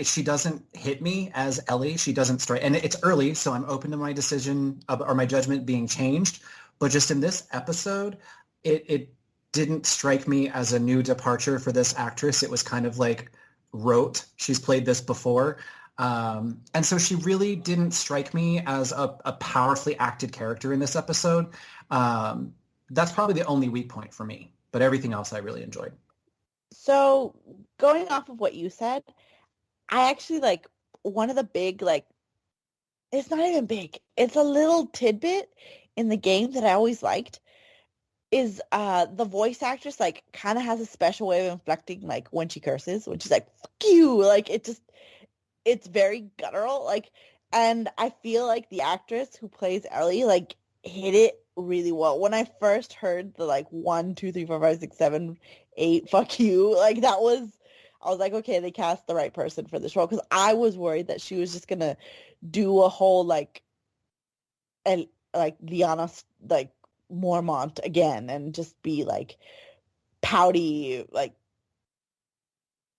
She doesn't hit me as Ellie. She doesn't strike, and it's early, so I'm open to my decision or my judgment being changed. But just in this episode, it didn't strike me as a new departure for this actress. It was kind of like rote. She's played this before. And so she really didn't strike me as a powerfully acted character in this episode. That's probably the only weak point for me. But everything else I really enjoyed. So going off of what you said, I actually like one of the big, like, it's not even big. It's a little tidbit in the game that I always liked is the voice actress like kind of has a special way of inflecting like when she curses, when she's like, fuck you. Like it's very guttural. Like, and I feel like the actress who plays Ellie like hit it really well. When I first heard the like 1, 2, 3, 4, 5, 6, 7, 8, fuck you, like I was like, okay, they cast the right person for this role because I was worried that she was just gonna do a whole like and like Liana like Mormont again and just be like pouty, like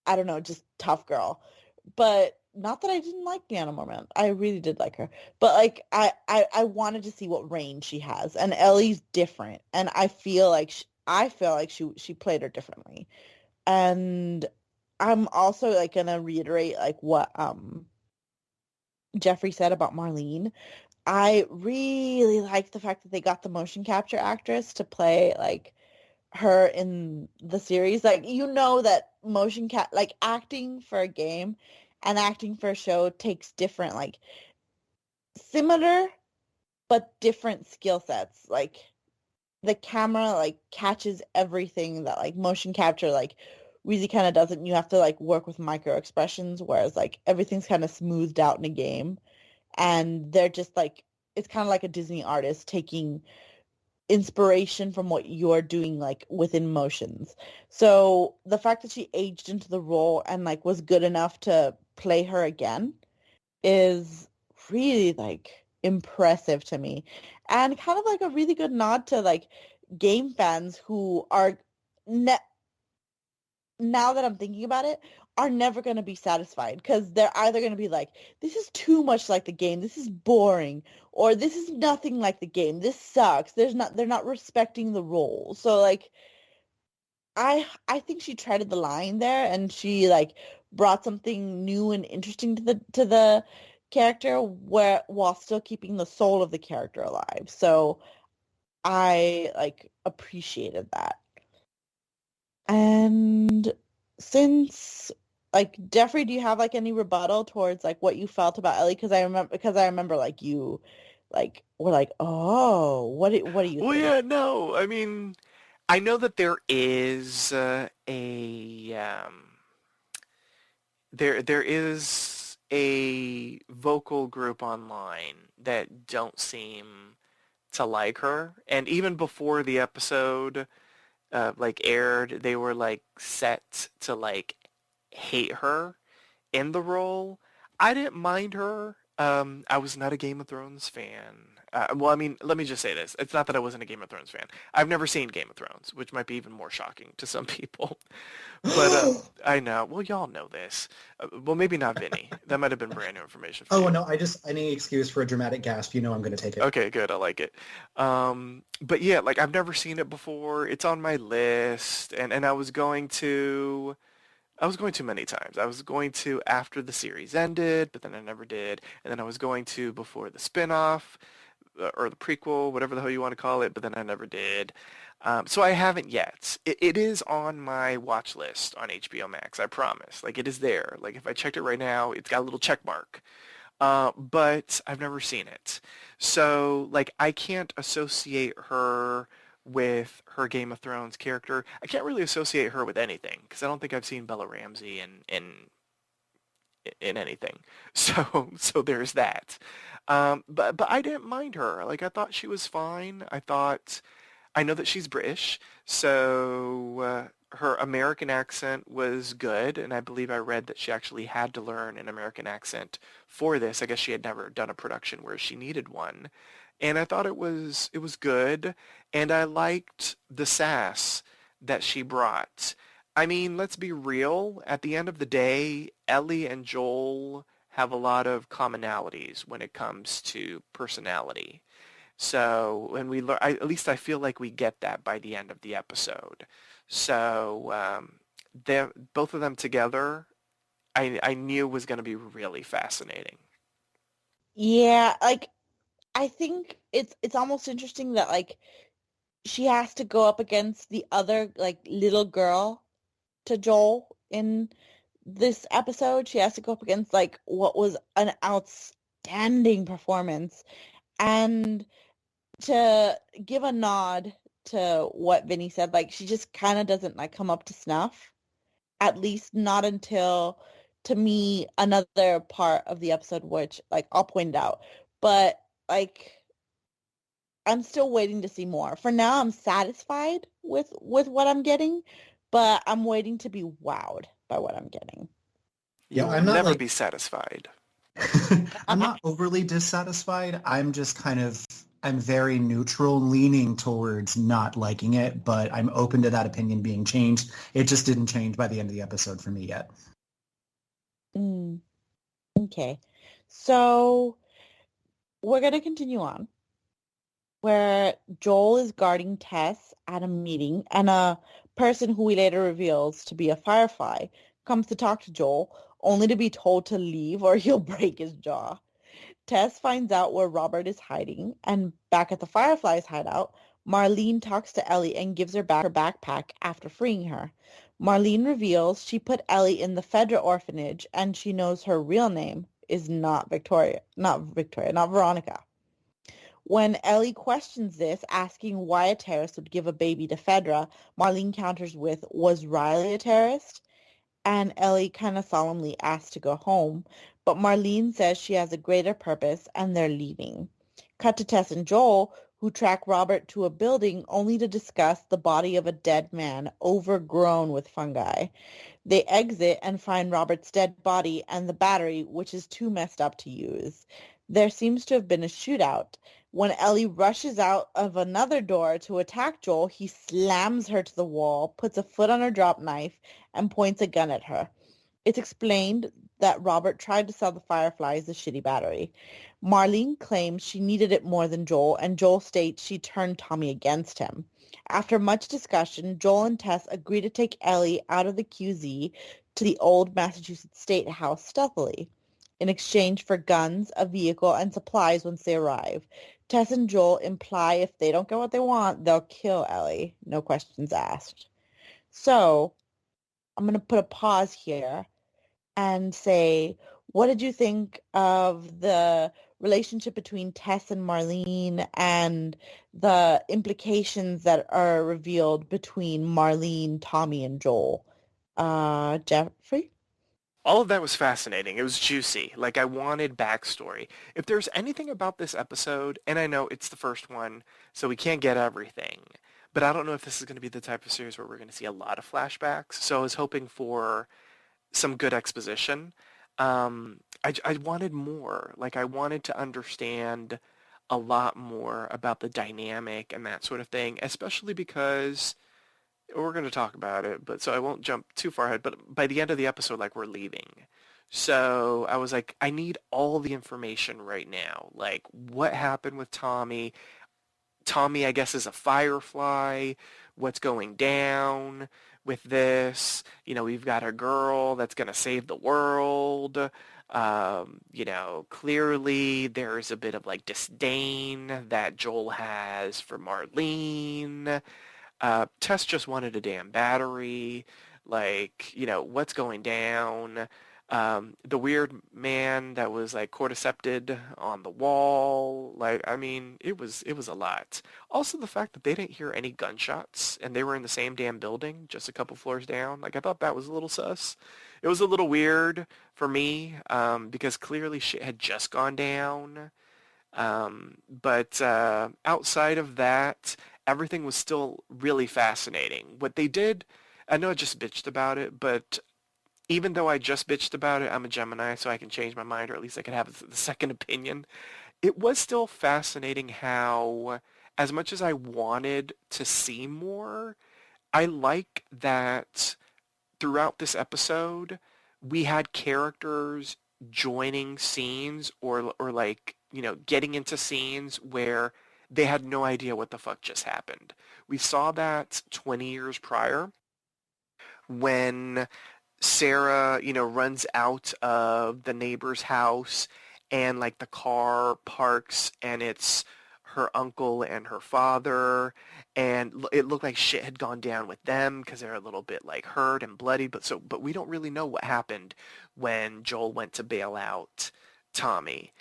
I don't know, just tough girl. But not that I didn't like Liana Mormont. I really did like her. But like I wanted to see what range she has. And Ellie's different. And I feel like she played her differently. And I'm also like gonna reiterate like what Jeffrey said about Marlene. I really like the fact that they got the motion capture actress to play like her in the series. Like you know that like acting for a game and acting for a show takes different like similar but different skill sets. Like the camera like catches everything that like motion capture like really kind of doesn't. You have to like work with micro expressions, whereas like everything's kind of smoothed out in a game. And they're just like it's kind of like a Disney artist taking inspiration from what you're doing like within motions. So the fact that she aged into the role and like was good enough to play her again is really like impressive to me and kind of like a really good nod to like game fans who are ne- now that I'm thinking about it, are never going to be satisfied because they're either going to be like, this is too much like the game, this is boring, or this is nothing like the game, this sucks. They're not respecting the role. So like, I think she treaded the line there, and she like brought something new and interesting to the character, where while still keeping the soul of the character alive. So I like appreciated that. And since like Jeffrey, do you have like any rebuttal towards like what you felt about Ellie? Because I remember like you like were like, oh, what do you Well, think? yeah, no. I mean, I know that there is there is a vocal group online that don't seem to like her, and even before the episode like aired, they were like set to like hate her in the role. I didn't mind her. I was not a Game of Thrones fan. Well, I mean, let me just say this. It's not that I wasn't a Game of Thrones fan. I've never seen Game of Thrones, which might be even more shocking to some people. But I know. Well, y'all know this. Well, maybe not Vinny. That might have been brand new information for Oh you. no, any excuse for a dramatic gasp, you know I'm going to take it. Okay, good. I like it. But yeah, like I've never seen it before. It's on my list, and I was going to many times. I was going to after the series ended, but then I never did. And then I was going to before the spinoff. or the prequel, whatever the hell you want to call it, but then I never did. So I haven't yet. It is on my watch list on HBO Max, I promise. Like, it is there. Like, if I checked it right now, it's got a little check mark. But I've never seen it. So, like, I can't associate her with her Game of Thrones character. I can't really associate her with anything because I don't think I've seen Bella Ramsey in anything. So there's that. But I didn't mind her. Like, I thought she was fine. I know that she's British, so her American accent was good, and I believe I read that she actually had to learn an American accent for this. I guess she had never done a production where she needed one. And I thought it was good, and I liked the sass that she brought. I mean, let's be real. At the end of the day, Ellie and Joel have a lot of commonalities when it comes to personality. So when we learn, at least I feel like we get that by the end of the episode. So both of them together, I knew was going to be really fascinating. Yeah, like I think it's almost interesting that like she has to go up against the other like little girl to Joel in this episode. She has to go up against like what was an outstanding performance. And to give a nod to what Vinny said, like she just kind of doesn't like come up to snuff, at least not until, to me, another part of the episode, which like I'll point out. But like I'm still waiting to see more. For now, I'm satisfied with what I'm getting, but I'm waiting to be wowed by what I'm getting. You Yeah, will I'm not never like be satisfied. I'm not overly dissatisfied. I'm very neutral, leaning towards not liking it, but I'm open to that opinion being changed. It just didn't change by the end of the episode for me yet. Mm, okay. So we're going to continue on where Joel is guarding Tess at a meeting, and a person who he later reveals to be a Firefly comes to talk to Joel, only to be told to leave or he'll break his jaw. Tess finds out where Robert is hiding, and back at the Firefly's hideout, Marlene talks to Ellie and gives her back her backpack after freeing her. Marlene reveals she put Ellie in the Fedra orphanage, and she knows her real name is not Veronica. When Ellie questions this, asking why a terrorist would give a baby to Fedra, Marlene counters with, was Riley a terrorist? And Ellie kind of solemnly asks to go home, but Marlene says she has a greater purpose and they're leaving. Cut to Tess and Joel, who track Robert to a building only to discuss the body of a dead man overgrown with fungi. They exit and find Robert's dead body and the battery, which is too messed up to use. There seems to have been a shootout. When Ellie rushes out of another door to attack Joel, he slams her to the wall, puts a foot on her drop knife, and points a gun at her. It's explained that Robert tried to sell the Fireflies the shitty battery. Marlene claims she needed it more than Joel, and Joel states she turned Tommy against him. After much discussion, Joel and Tess agree to take Ellie out of the QZ to the old Massachusetts State House stealthily, in exchange for guns, a vehicle, and supplies once they arrive. Tess and Joel imply if they don't get what they want, they'll kill Ellie. No questions asked. So, I'm going to put a pause here and say, what did you think of the relationship between Tess and Marlene and the implications that are revealed between Marlene, Tommy, and Joel? Jeffrey? All of that was fascinating. It was juicy. Like, I wanted backstory. If there's anything about this episode, and I know it's the first one, so we can't get everything, but I don't know if this is going to be the type of series where we're going to see a lot of flashbacks. So I was hoping for some good exposition. I wanted more. Like, I wanted to understand a lot more about the dynamic and that sort of thing, especially because we're going to talk about it, but so I won't jump too far ahead, but by the end of the episode, like, we're leaving. So I was like, I need all the information right now. Like, what happened with Tommy? Tommy, I guess, is a Firefly. What's going down? with this. We've got a girl that's going to save the world. Clearly there's a bit of like disdain that Joel has for Marlene. Tess just wanted a damn battery. Like, what's going down? The weird man that was like cordycepted on the wall. Like, I mean, it was a lot. Also, the fact that they didn't hear any gunshots and they were in the same damn building, just a couple floors down. Like, I thought that was a little sus. It was a little weird for me, because clearly shit had just gone down. But outside of that, everything was still really fascinating. What they did, I know I just bitched about it, but even though I just bitched about it, I'm a Gemini, so I can change my mind, or at least I can have the second opinion. It was still fascinating how, as much as I wanted to see more, I like that throughout this episode, we had characters joining scenes or like, getting into scenes where they had no idea what the fuck just happened. We saw that 20 years prior when Sarah, runs out of the neighbor's house and like the car parks and it's her uncle and her father, and it looked like shit had gone down with them because they're a little bit like hurt and bloody, but we don't really know what happened when Joel went to bail out Tommy.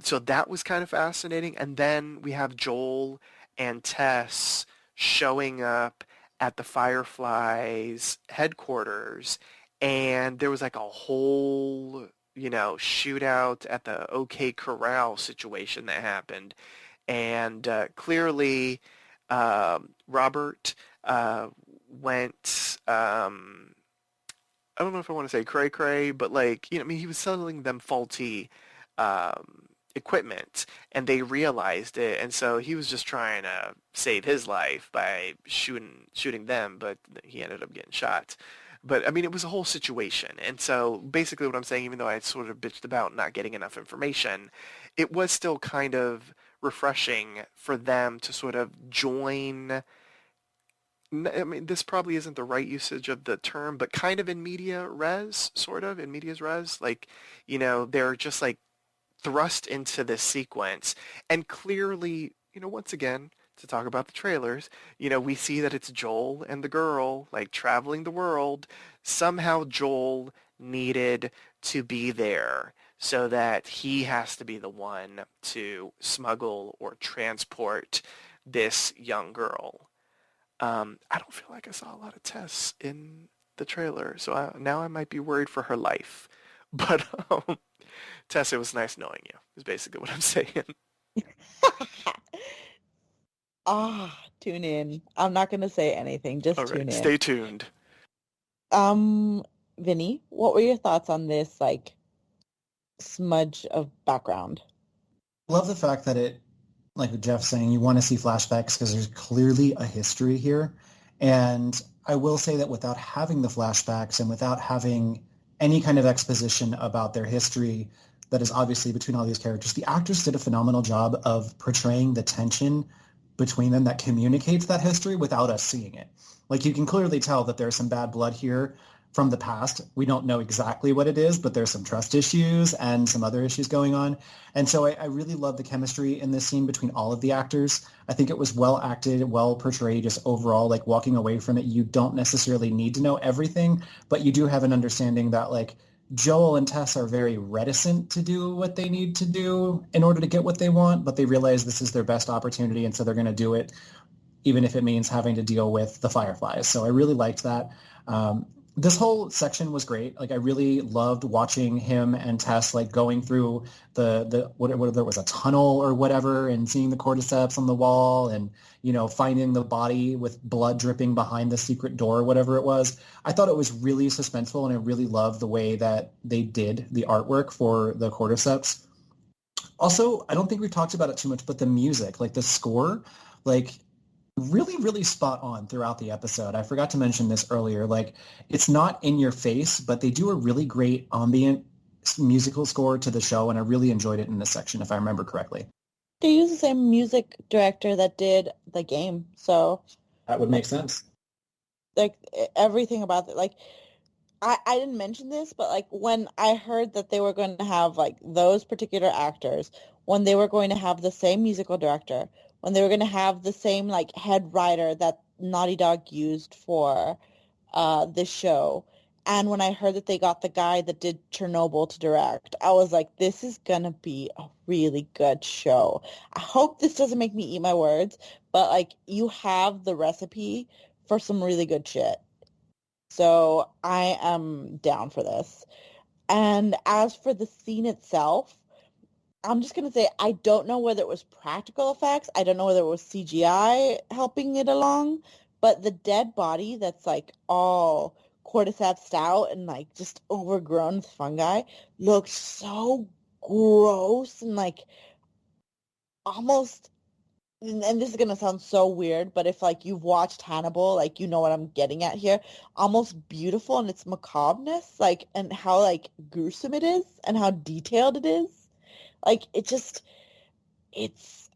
So that was kind of fascinating. And then we have Joel and Tess showing up at the Fireflies headquarters, and there was like a whole, shootout at the OK Corral situation that happened. And clearly, Robert went, I don't know if I want to say cray-cray, but like, I mean, he was selling them faulty equipment, and they realized it, and so he was just trying to save his life by shooting them, but he ended up getting shot. But I mean, it was a whole situation, and so basically what I'm saying, even though I sort of bitched about not getting enough information, it was still kind of refreshing for them to sort of join. I mean, this probably isn't the right usage of the term, but kind of in media res, sort of in medias res, like, they're just like thrust into this sequence, and clearly, once again, to talk about the trailers, we see that it's Joel and the girl like traveling the world. Somehow Joel needed to be there so that he has to be the one to smuggle or transport this young girl. I don't feel like I saw a lot of Tess in the trailer, so now I might be worried for her life. But Tess, it was nice knowing you, is basically what I'm saying. Tune in. I'm not going to say anything. Just All tune right, in. stay tuned. Vinny, what were your thoughts on this, like, smudge of background? Love the fact that it, like Jeff's saying, you want to see flashbacks because there's clearly a history here. And I will say that without having the flashbacks and without having any kind of exposition about their history that is obviously between all these characters, the actors did a phenomenal job of portraying the tension between them that communicates that history without us seeing it. Like, you can clearly tell that there's some bad blood here from the past. We don't know exactly what it is, but there's some trust issues and some other issues going on. And so I really love the chemistry in this scene between all of the actors. I think it was well acted, well portrayed, just overall, like walking away from it, you don't necessarily need to know everything, but you do have an understanding that like Joel and Tess are very reticent to do what they need to do in order to get what they want, but they realize this is their best opportunity, and so they're going to do it, even if it means having to deal with the Fireflies. So I really liked that. This whole section was great. Like, I really loved watching him and Tess like going through the whether there was a tunnel or whatever, and seeing the cordyceps on the wall, and finding the body with blood dripping behind the secret door or whatever it was. I thought it was really suspenseful, and I really loved the way that they did the artwork for the cordyceps. Also, I don't think we've talked about it too much, but the music, like the score, like really, really spot on throughout the episode. I forgot to mention this earlier. Like, it's not in your face, but they do a really great ambient musical score to the show, and I really enjoyed it in this section, if I remember correctly. They use the same music director that did the game, so That would make sense. like everything about it. Like I didn't mention this, but like when I heard that they were going to have like those particular actors, when they were going to have the same musical director, when they were going to have the same like head writer that Naughty Dog used for this show, and when I heard that they got the guy that did Chernobyl to direct, I was like, this is gonna be a really good show. I hope this doesn't make me eat my words, but like you have the recipe for some really good shit. So I am down for this. And as for the scene itself, I'm just going to say I don't know whether it was practical effects. I don't know whether it was CGI helping it along, but the dead body that's like all cordyceps out and like just overgrown with fungi looks so gross and like almost, and this is gonna sound so weird, but if like you've watched Hannibal, like you know what I'm getting at here. Almost beautiful in its macabreness, like and how like gruesome it is and how detailed it is. Like it's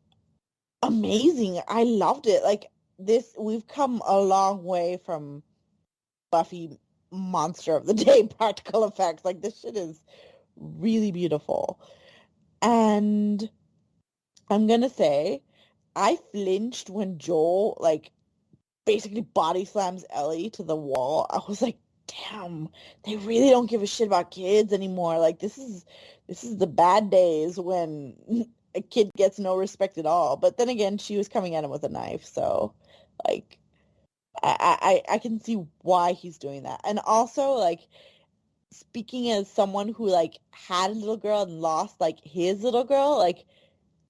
amazing. I loved it. Like this, we've come a long way from Buffy Monster of the Day practical effects. Like this shit is really beautiful. And I'm gonna say I flinched when Joel like basically body slams Ellie to the wall. I was like, damn, they really don't give a shit about kids anymore. Like this is the bad days when a kid gets no respect at all. But then again, she was coming at him with a knife, so like I can see why he's doing that. And also like speaking as someone who like had a little girl and lost like his little girl, like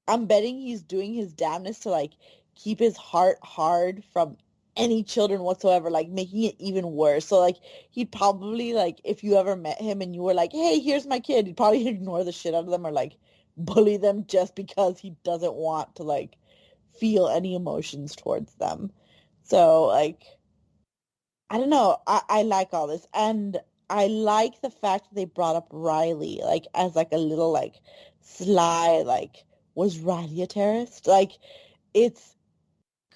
I'm betting he's doing his damnness to like keep his heart hard from any children whatsoever, like making it even worse. So like he'd probably like if you ever met him and you were like, hey, here's my kid, he'd probably ignore the shit out of them or like bully them just because he doesn't want to like feel any emotions towards them. So like I don't know. I like all this. And I like the fact that they brought up Riley, like, as, like, a little, like, sly, like, was Riley a terrorist? Like, it's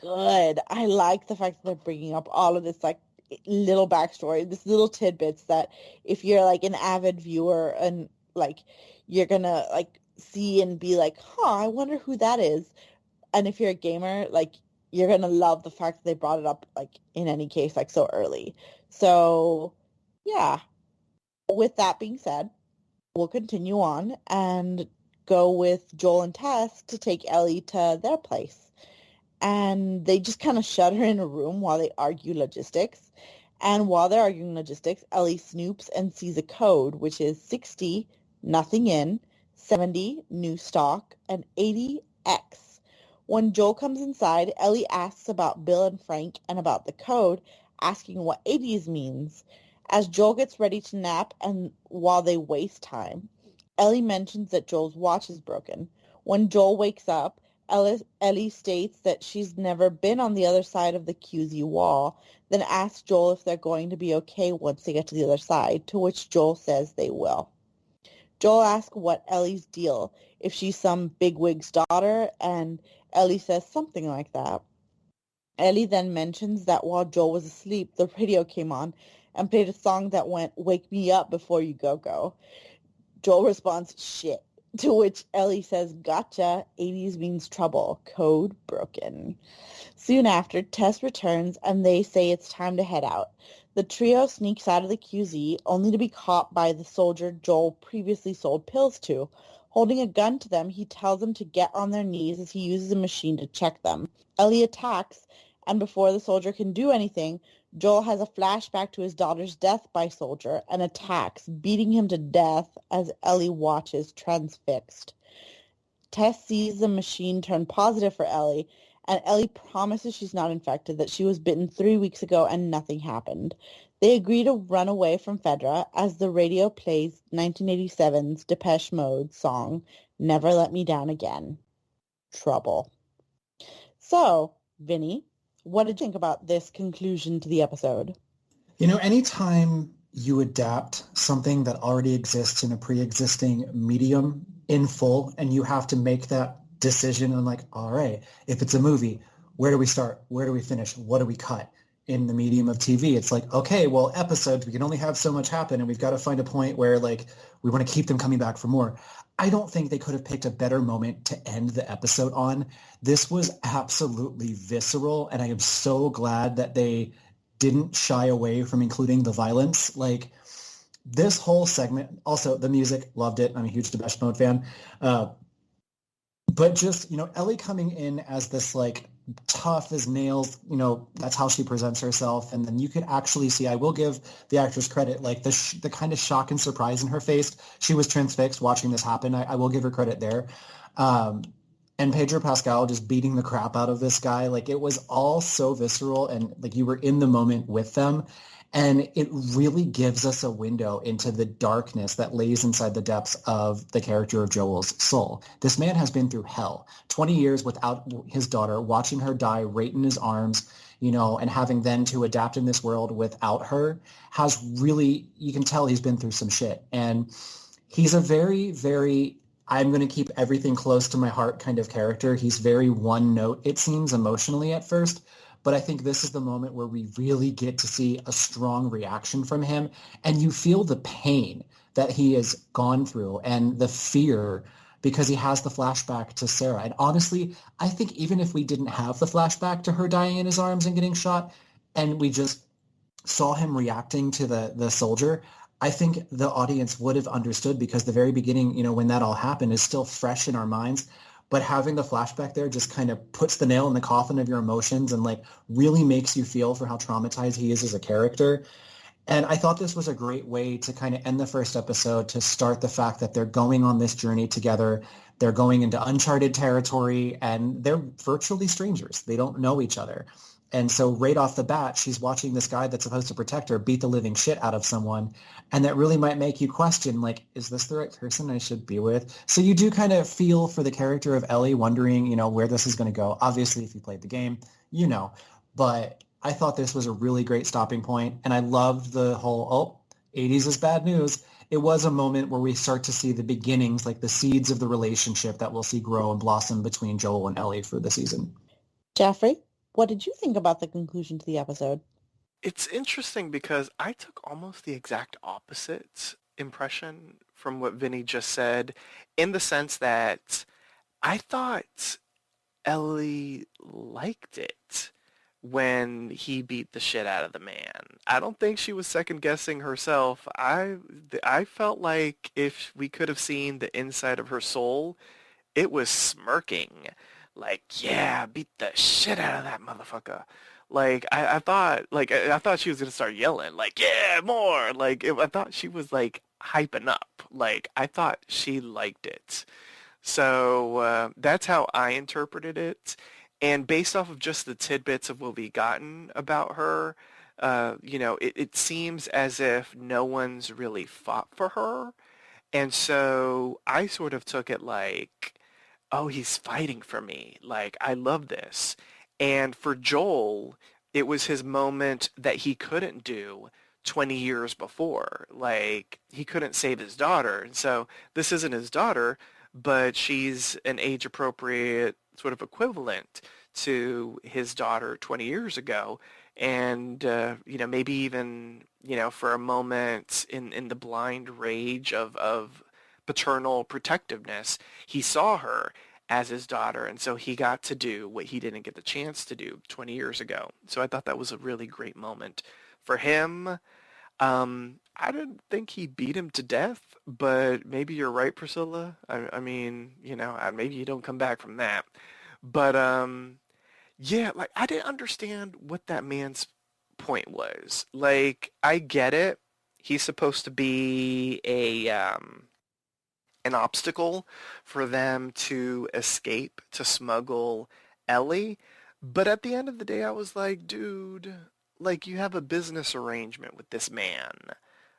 good. I like the fact that they're bringing up all of this, like, little backstory, this little tidbits that if you're, like, an avid viewer and, like, you're gonna, like, see and be like, huh, I wonder who that is. And if you're a gamer, like, you're gonna love the fact that they brought it up, like, in any case, like, so early. So, yeah. With that being said, we'll continue on and go with Joel and Tess to take Ellie to their place. And they just kind of shut her in a room while they argue logistics. And while they're arguing logistics, Ellie snoops and sees a code, which is 60, nothing in, 70, new stock, and 80, X. When Joel comes inside, Ellie asks about Bill and Frank and about the code, asking what 80s means. As Joel gets ready to nap and while they waste time, Ellie mentions that Joel's watch is broken. When Joel wakes up, Ellie states that she's never been on the other side of the QZ wall, then asks Joel if they're going to be okay once they get to the other side, to which Joel says they will. Joel asks what Ellie's deal, if she's some bigwig's daughter, and Ellie says something like that. Ellie then mentions that while Joel was asleep, the radio came on and played a song that went, "Wake me up before you go." Joel responds, "Shit," to which Ellie says, "Gotcha, 80s means trouble, code broken." Soon after, Tess returns and they say it's time to head out. The trio sneaks out of the QZ, only to be caught by the soldier Joel previously sold pills to. Holding a gun to them, he tells them to get on their knees as he uses a machine to check them. Ellie attacks, and before the soldier can do anything, Joel has a flashback to his daughter's death by soldier and attacks, beating him to death as Ellie watches transfixed. Tess sees the machine turn positive for Ellie, and Ellie promises she's not infected, that she was bitten 3 weeks ago and nothing happened. They agree to run away from Fedra as the radio plays 1987's Depeche Mode song, "Never Let Me Down Again." Trouble. So, Vinny, what did you think about this conclusion to the episode? You know, anytime you adapt something that already exists in a pre-existing medium in full and you have to make that decision and like, all right, if it's a movie, where do we start? Where do we finish? What do we cut? in the medium of TV. It's like, okay, well, episodes, we can only have so much happen, and we've got to find a point where like we want to keep them coming back for more. I don't think they could have picked a better moment to end the episode on. This was absolutely visceral, and I am so glad that they didn't shy away from including the violence. Like this whole segment, also the music, loved it. I'm a huge Depeche Mode fan. But just, Ellie coming in as this like tough as nails, that's how she presents herself. And then you could actually see, I will give the actress credit, like the kind of shock and surprise in her face. She was transfixed watching this happen. I will give her credit there. And Pedro Pascal just beating the crap out of this guy. Like it was all so visceral and like you were in the moment with them. And it really gives us a window into the darkness that lays inside the depths of the character of Joel's soul. This man has been through hell, 20 years without his daughter, watching her die right in his arms, and having then to adapt in this world without her has really, you can tell he's been through some shit. And he's a very, very, I'm going to keep everything close to my heart kind of character. He's very one note, it seems, emotionally at first. But I think this is the moment where we really get to see a strong reaction from him. And you feel the pain that he has gone through and the fear because he has the flashback to Sarah. And honestly, I think even if we didn't have the flashback to her dying in his arms and getting shot, and we just saw him reacting to the soldier, I think the audience would have understood because the very beginning, when that all happened is still fresh in our minds. But having the flashback there just kind of puts the nail in the coffin of your emotions and like really makes you feel for how traumatized he is as a character. And I thought this was a great way to kind of end the first episode to start the fact that they're going on this journey together. They're going into uncharted territory and they're virtually strangers. They don't know each other. And so right off the bat, she's watching this guy that's supposed to protect her beat the living shit out of someone. And that really might make you question, like, is this the right person I should be with? So you do kind of feel for the character of Ellie, wondering, where this is going to go. Obviously, if you played the game, But I thought this was a really great stopping point. And I loved the whole, 80s is bad news. It was a moment where we start to see the beginnings, like the seeds of the relationship that we'll see grow and blossom between Joel and Ellie for the season. Jeffrey, what did you think about the conclusion to the episode? It's interesting because I took almost the exact opposite impression from what Vinny just said, in the sense that I thought Ellie liked it when he beat the shit out of the man. I don't think she was second guessing herself. I felt like if we could have seen the inside of her soul, it was smirking. Like, yeah, beat the shit out of that motherfucker. Like, I thought she was gonna start yelling, like, yeah, more. Like, I thought she was like hyping up. Like, I thought she liked it. So that's how I interpreted it. And based off of just the tidbits of what we gotten about her, it seems as if no one's really fought for her. And so I sort of took it like, oh, he's fighting for me. Like, I love this. And for Joel, it was his moment that he couldn't do 20 years before. Like, he couldn't save his daughter. And so this isn't his daughter, but she's an age-appropriate sort of equivalent to his daughter 20 years ago. And, maybe even, for a moment in the blind rage of paternal protectiveness, he saw her as his daughter, and so he got to do what he didn't get the chance to do 20 years ago. So I thought that was a really great moment for him. I didn't think he beat him to death, but maybe you're right, Priscilla. I mean, maybe you don't come back from that. But yeah, like I didn't understand what that man's point was. Like, I get it. He's supposed to be an obstacle for them to escape, to smuggle Ellie. But at the end of the day, I was like, dude, like you have a business arrangement with this man.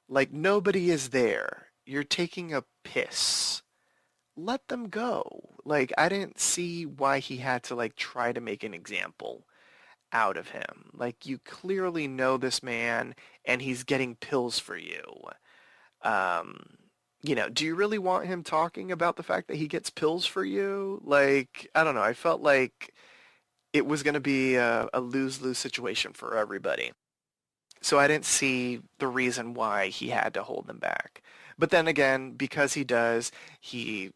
Like nobody is there. You're taking a piss. Let them go. Like I didn't see why he had to like try to make an example out of him. Like you clearly know this man and he's getting pills for you. Um, do you really want him talking about the fact that he gets pills for you? Like, I don't know. I felt like it was going to be a lose-lose situation for everybody. So I didn't see the reason why he had to hold them back. But then again, because he does, he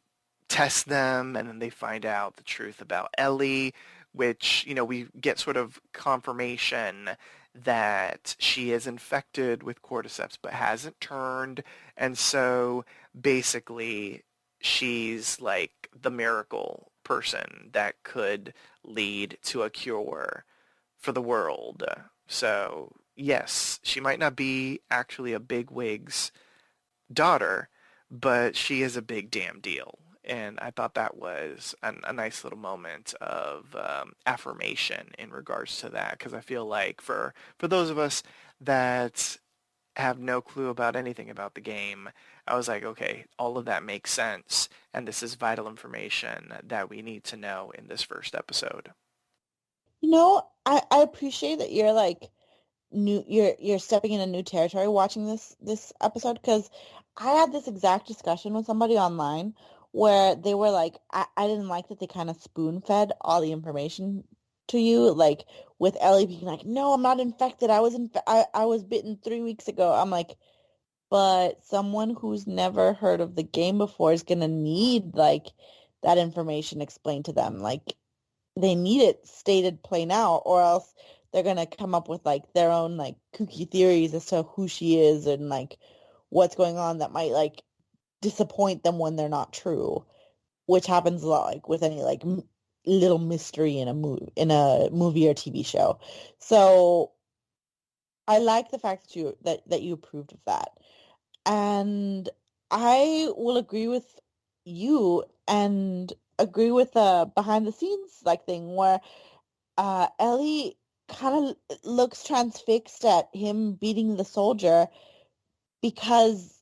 tests them and then they find out the truth about Ellie, which, we get sort of confirmation that she is infected with cordyceps but hasn't turned. And so basically she's like the miracle person that could lead to a cure for the world. So yes, she might not be actually a bigwig's daughter, but she is a big damn deal. And I thought that was a nice little moment of affirmation in regards to that, because I feel like for those of us that have no clue about anything about the game, I was like, okay, all of that makes sense, and this is vital information that we need to know in this first episode. I appreciate that you're like you're stepping into new territory watching this episode, because I had this exact discussion with somebody online where they were like, I didn't like that they kind of spoon fed all the information to you, like with Ellie being like, no, I'm not infected. I was bitten 3 weeks ago. I'm like, but someone who's never heard of the game before is gonna need like that information explained to them. Like they need it stated plain out, or else they're gonna come up with like their own like kooky theories as to who she is and like what's going on that might like disappoint them when they're not true, which happens a lot like with any like little mystery in a movie or TV show. So I like the fact that you approved of that. And I will agree with you and agree with the behind the scenes like thing where Ellie kind of looks transfixed at him beating the soldier because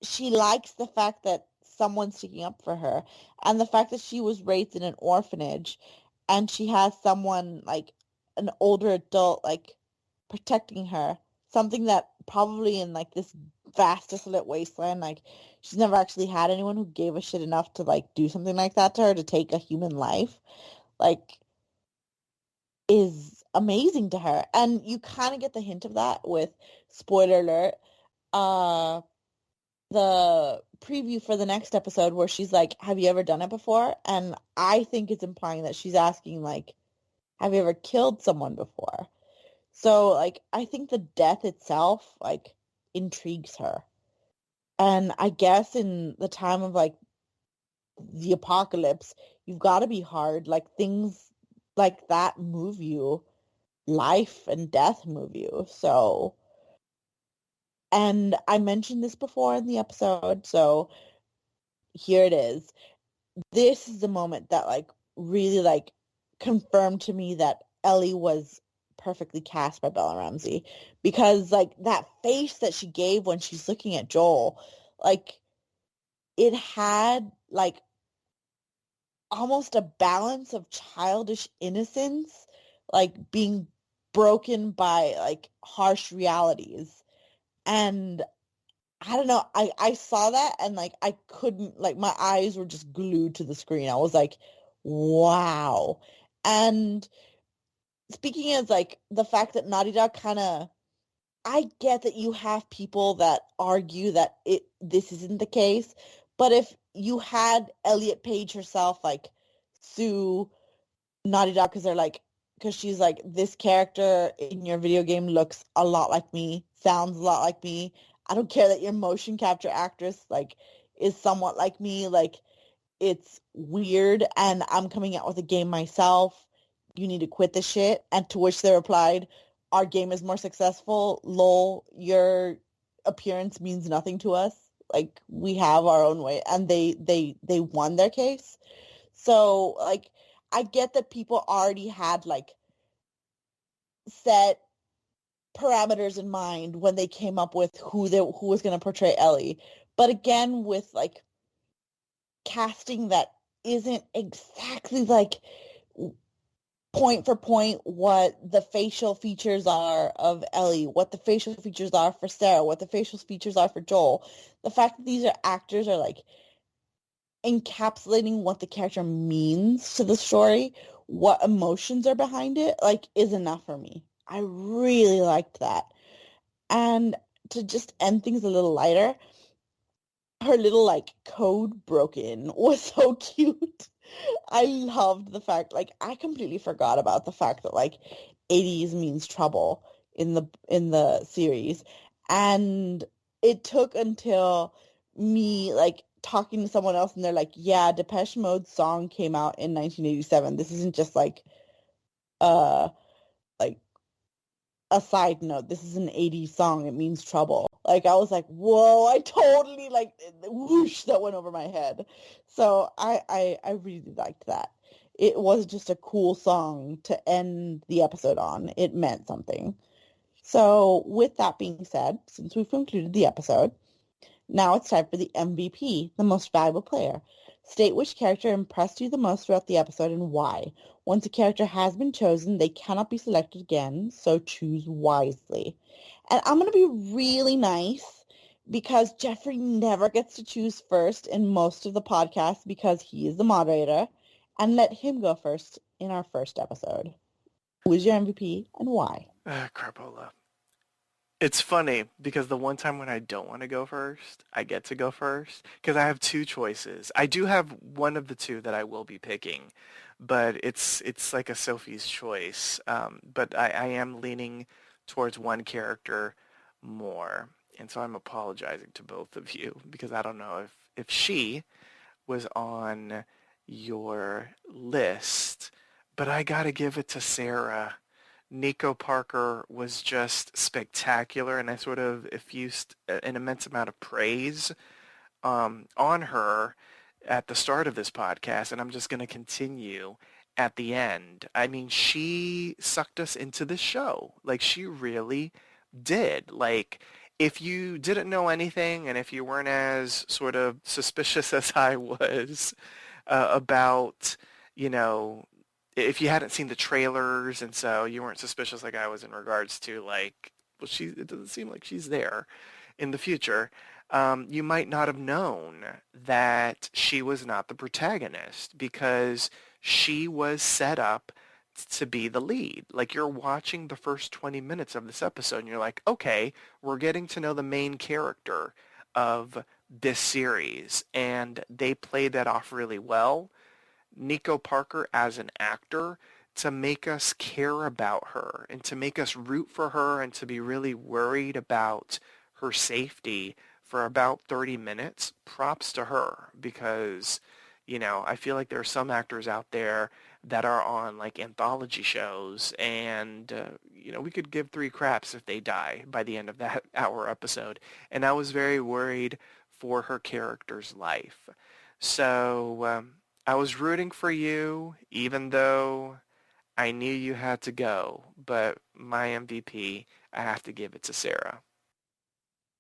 she likes the fact that someone's sticking up for her, and the fact that she was raised in an orphanage and she has someone like an older adult like protecting her, something that probably in like this vast desolate wasteland, like she's never actually had anyone who gave a shit enough to like do something like that to her, to take a human life, like is amazing to her. And you kind of get the hint of that with, spoiler alert, uh the preview for the next episode where she's like, have you ever done it before? And I think it's implying that she's asking like, have you ever killed someone before? So like I think the death itself like intrigues her. And I guess in the time of like the apocalypse, you've got to be hard. Like things like that move you. Life and death move you. So, and I mentioned this before in the episode, so here it is. This is the moment that like really like confirmed to me that Ellie was perfectly cast by Bella Ramsey, because like that face that she gave when she's looking at Joel, like it had like almost a balance of childish innocence, like being broken by like harsh realities. And I don't know, I saw that and like I couldn't, like my eyes were just glued to the screen. I was like, wow. And speaking as like the fact that Naughty Dog kind of, I get that you have people that argue that this isn't the case, but if you had Elliot Page herself like sue Naughty Dog because she's like, this character in your video game looks a lot like me, sounds a lot like me. I don't care that your motion capture actress like is somewhat like me. Like it's weird, and I'm coming out with a game myself. You need to quit the shit. And to which they replied, our game is more successful. Lol, your appearance means nothing to us. Like we have our own way, and they won their case. So like I get that people already had like set parameters in mind when they came up with who was going to portray Ellie. But again, with like casting that isn't exactly like point for point what the facial features are of Ellie, what the facial features are for Sarah, what the facial features are for Joel. The fact that these are actors are like encapsulating what the character means to the story what emotions are behind it, like, is enough for me. I really liked that. And to just end things a little lighter, her little, like, code broken was so cute. I loved the fact, like, I completely forgot about the fact that, like, 80s means trouble in the series. And it took until me, like, talking to someone else and they're like, yeah, Depeche Mode's song came out in 1987. This isn't just uh like a side note. This is an 80s song. It means trouble. Like, I was like, whoa, I totally, like, whoosh, that went over my head. So I really liked that. It was just a cool song to end the episode on. It meant something. So with that being said, since we've concluded the episode, now it's time for the MVP, the most valuable player. State which character impressed you the most throughout the episode and why. Once a character has been chosen, they cannot be selected again, so choose wisely. And I'm going to be really nice because Jeffrey never gets to choose first in most of the podcasts because he is the moderator, and let him go first in our first episode. Who is your MVP and why? Crapola. It's funny because the one time when I don't want to go first, I get to go first because I have two choices. I do have one of the two that I will be picking, but it's like a Sophie's choice. But I am leaning towards one character more, and so I'm apologizing to both of you because I don't know if she was on your list, but I gotta give it to Sarah. Nico Parker was just spectacular, and I sort of effused an immense amount of praise on her at the start of this podcast, and I'm just going to continue at the end. I mean, she sucked us into the show. Like, she really did. Like, if you didn't know anything, and if you weren't as sort of suspicious as I was about, you know, if you hadn't seen the trailers and so you weren't suspicious like I was in regards to like, well, it doesn't seem like she's there in the future, you might not have known that she was not the protagonist because she was set up to be the lead. Like, you're watching the first 20 minutes of this episode and you're like, okay, we're getting to know the main character of this series, and they played that off really well. Nico Parker as an actor, to make us care about her and to make us root for her and to be really worried about her safety for about 30 minutes. Props to her because, you know, I feel like there are some actors out there that are on like anthology shows and, you know, we could give three craps if they die by the end of that hour episode. And I was very worried for her character's life. So, I was rooting for you, even though I knew you had to go. But my MVP, I have to give it to Sarah.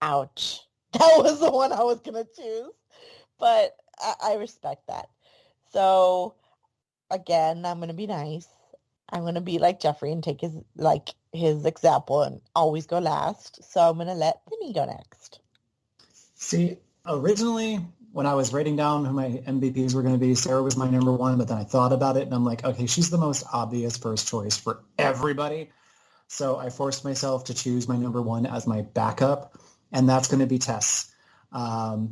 Ouch. That was the one I was going to choose. But I respect that. So, again, I'm going to be nice. I'm going to be like Jeffrey and take his example and always go last. So I'm going to let Vinny go next. See, originally, when I was writing down who my MVPs were going to be, Sarah was my number one, but then I thought about it and I'm like, okay, she's the most obvious first choice for everybody. So I forced myself to choose my number one as my backup, and that's going to be Tess. Out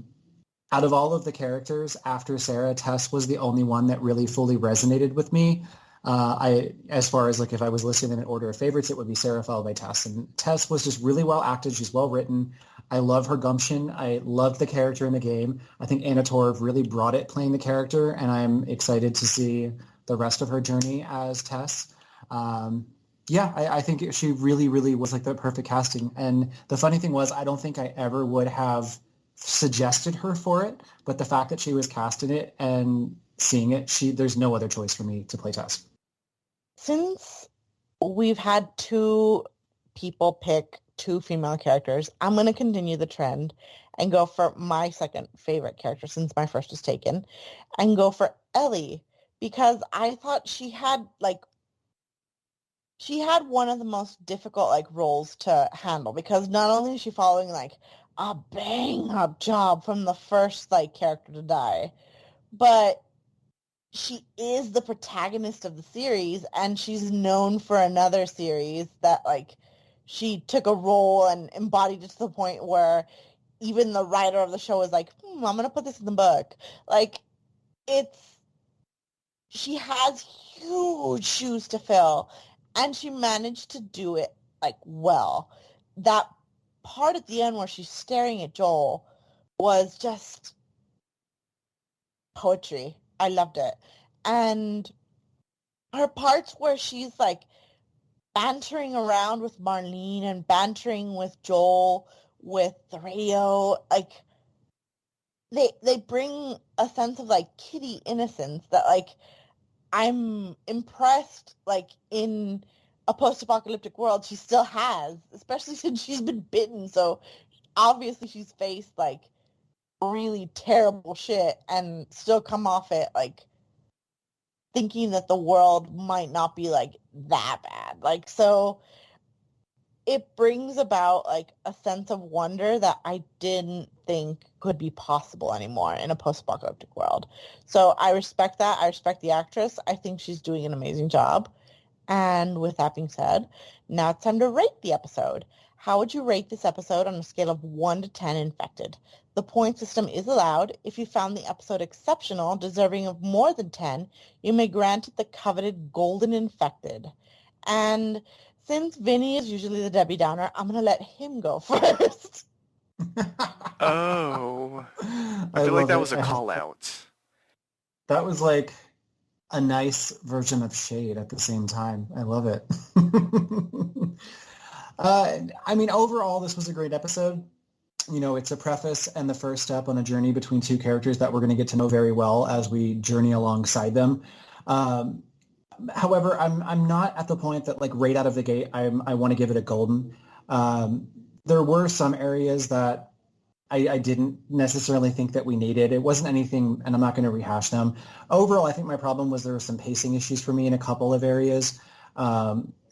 of all of the characters after Sarah, Tess was the only one that really fully resonated with me. As far as like if I was listing in an order of favorites, it would be Sarah followed by Tess. And Tess was just really well acted. She's well written. I love her gumption. I loved the character in the game. I think Anna Torv really brought it playing the character, and I'm excited to see the rest of her journey as Tess. I think she really, really was like the perfect casting. And the funny thing was, I don't think I ever would have suggested her for it, but the fact that she was cast in it and seeing it, there's no other choice for me to play Tess. Since we've had two people pick two female characters, I'm going to continue the trend and go for my second favorite character since my first was taken and go for Ellie because I thought she had one of the most difficult roles to handle because not only is she following a bang up job from the first character to die, but she is the protagonist of the series, and she's known for another series that, like, she took a role and embodied it to the point where even the writer of the show was like, I'm going to put this in the book. Like, she has huge shoes to fill, and she managed to do it, like, well. That part at the end where she's staring at Joel was just poetry. I loved it. And her parts where she's like bantering around with Marlene and bantering with Joel with the radio, like they bring a sense of like kitty innocence that, like, I'm impressed, like, in a post-apocalyptic world she still has, especially since she's been bitten. So obviously she's faced like really terrible shit and still come off it like thinking that the world might not be like that bad. Like, so it brings about like a sense of wonder that I didn't think could be possible anymore in a post-apocalyptic world. So I respect that. I respect the actress. I think she's doing an amazing job. And with that being said, now it's time to rate the episode. How would you rate this episode on a scale of 1 to 10 infected? The point system is allowed. If you found the episode exceptional, deserving of more than 10, you may grant it the coveted golden infected. And since Vinny is usually the Debbie Downer, I'm going to let him go first. Oh, I I feel like love that it. was a call out. That was like a nice version of shade at the same time. I love it. I mean, overall, this was a great episode. You know, it's a preface and the first step on a journey between two characters that we're going to get to know very well as we journey alongside them. Um, However, I'm not at the point that, like, right out of the gate I want to give it a golden. There were some areas that I didn't necessarily think that we needed. It wasn't anything, and I'm not going to rehash them. Overall, I think my problem was there were some pacing issues for me in a couple of areas.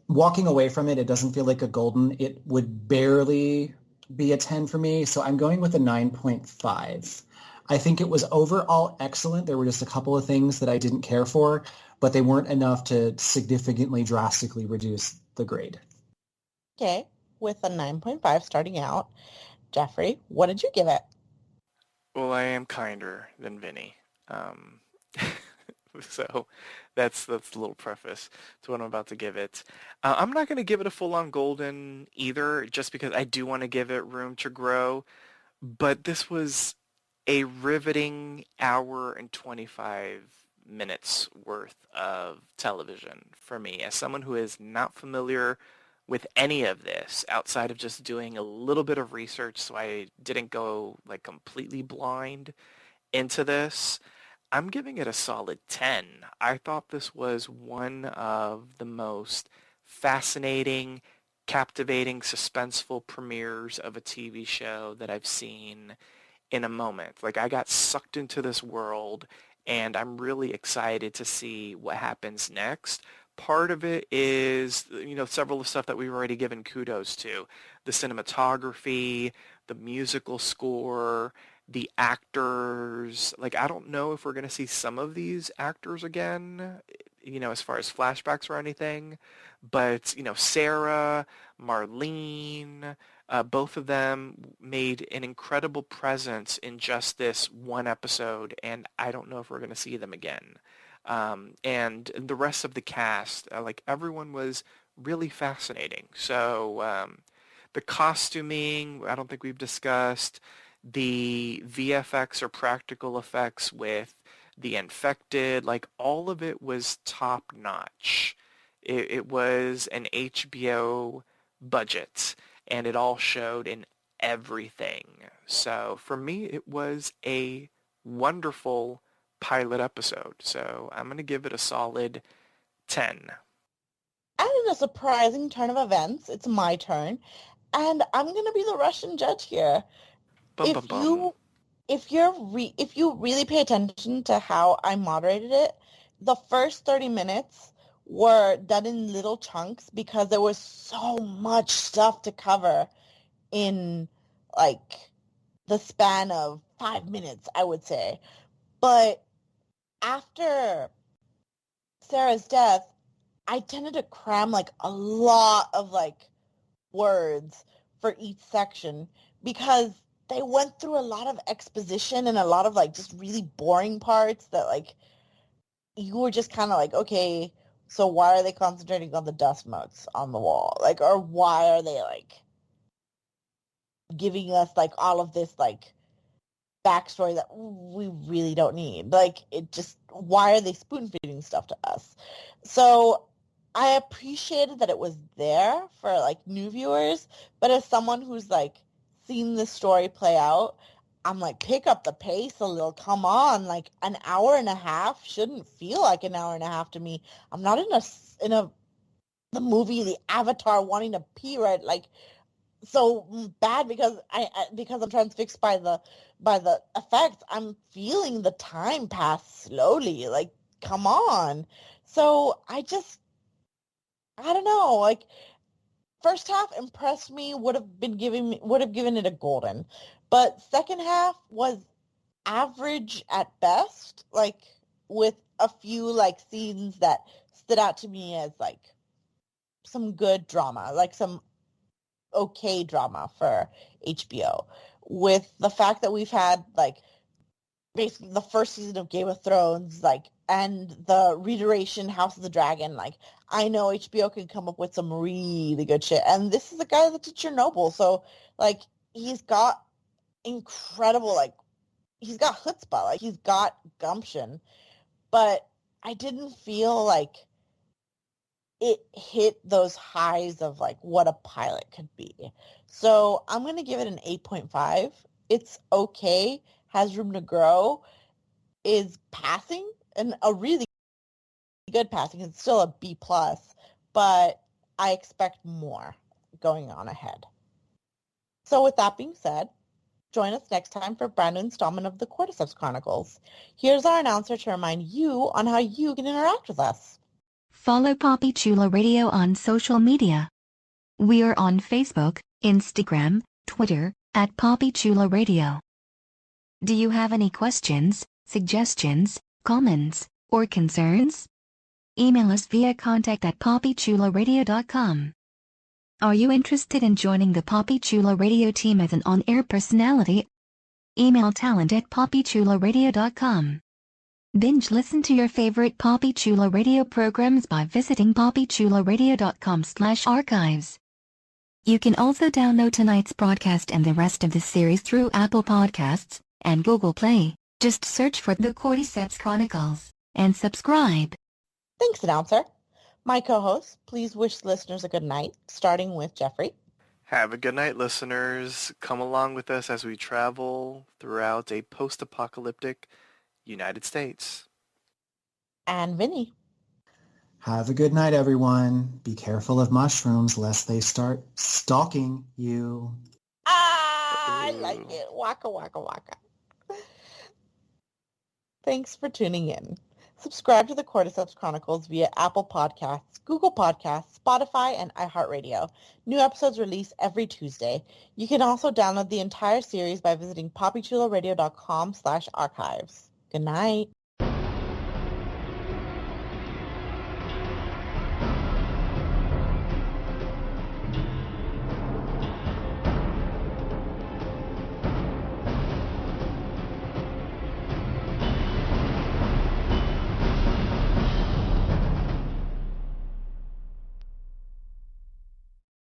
Walking away from it, it doesn't feel like a golden. It would barely be a 10 for me, so I'm going with a 9.5. I think it was overall excellent. There were just a couple of things that I didn't care for, but they weren't enough to significantly, drastically reduce the grade. Okay, with a 9.5 starting out. Jeffrey, what did you give it? Well, I am kinder than Vinny. Um, so that's a little preface to what I'm about to give it. I'm not going to give it a full-on golden either, just because I do want to give it room to grow. But this was a riveting hour and 25 minutes worth of television for me. As someone who is not familiar with any of this outside of just doing a little bit of research so I didn't go like completely blind into this, I'm giving it a solid 10. I thought this was one of the most fascinating, captivating, suspenseful premieres of a TV show that I've seen in a moment. Like, I got sucked into this world and I'm really excited to see what happens next. Part of it is, several of stuff that we've already given kudos to. The cinematography, the musical score, the actors. Like, I don't know if we're going to see some of these actors again, as far as flashbacks or anything. But, Sarah, Marlene, both of them made an incredible presence in just this one episode, and I don't know if we're going to see them again. And the rest of the cast, like, everyone was really fascinating. So the costuming, I don't think we've discussed. The VFX or practical effects with the infected, like, all of it was top notch. It was an HBO budget, and it all showed in everything. So for me, it was a wonderful pilot episode. So I'm going to give it a solid 10. And in a surprising turn of events, it's my turn, and I'm going to be the Russian judge here. Bum bum If bum. you if you really pay attention to how I moderated it, the first 30 minutes were done in little chunks because there was so much stuff to cover in like the span of 5 minutes, I would say. But after Sarah's death, I tended to cram like a lot of like words for each section because they went through a lot of exposition and a lot of like just really boring parts that like you were just kind of like, okay, so why are they concentrating on the dust motes on the wall? Like, or why are they like giving us like all of this like backstory that we really don't need? Like, it just, why are they spoon feeding stuff to us? So I appreciated that it was there for like new viewers, but as someone who's like seen this story play out, I'm like, pick up the pace a little. Come on, like an hour and a half shouldn't feel like an hour and a half to me. I'm not in a the movie The Avatar wanting to pee right like so bad because because I'm transfixed by the effects. I'm feeling the time pass slowly. Like, come on. So I don't know, like first half impressed me, would have given it a golden. But second half was average at best, like with a few like scenes that stood out to me as like some good drama, like some okay drama for HBO. With the fact that we've had like basically the first season of Game of Thrones, like, and the reiteration House of the Dragon, like, I know HBO can come up with some really good shit. And this is a guy that did Chernobyl, so like he's got incredible, like, he's got chutzpah, like he's got gumption. But I didn't feel like it hit those highs of like what a pilot could be. So I'm gonna give it an 8.5. It's okay, has room to grow, is passing, and a really good passing. It's still a B plus, but I expect more going on ahead. So with that being said, join us next time for a brand new installment of the Cordyceps Chronicles. Here's our announcer to remind you on how you can interact with us. Follow Poppy Chula Radio on social media. We are on Facebook, Instagram, Twitter, at Poppy Chula Radio. Do you have any questions, suggestions, comments, or concerns? Email us via contact@poppychularadio.com. Are you interested in joining the Poppy Chula Radio team as an on-air personality? Email talent@poppychularadio.com. Binge listen to your favorite Poppy Chula Radio programs by visiting poppychularadio.com/archives. You can also download tonight's broadcast and the rest of the series through Apple Podcasts and Google Play. Just search for The Cordyceps Chronicles and subscribe. Thanks, announcer. My co-host, please wish listeners a good night, starting with Jeffrey. Have a good night, listeners. Come along with us as we travel throughout a post-apocalyptic United States. And Vinny. Have a good night, everyone. Be careful of mushrooms lest they start stalking you. I like it. Waka, waka, waka. Thanks for tuning in. Subscribe to the Cordyceps Chronicles via Apple Podcasts, Google Podcasts, Spotify, and iHeartRadio. New episodes release every Tuesday. You can also download the entire series by visiting poppychularadio.com/archives. Good night.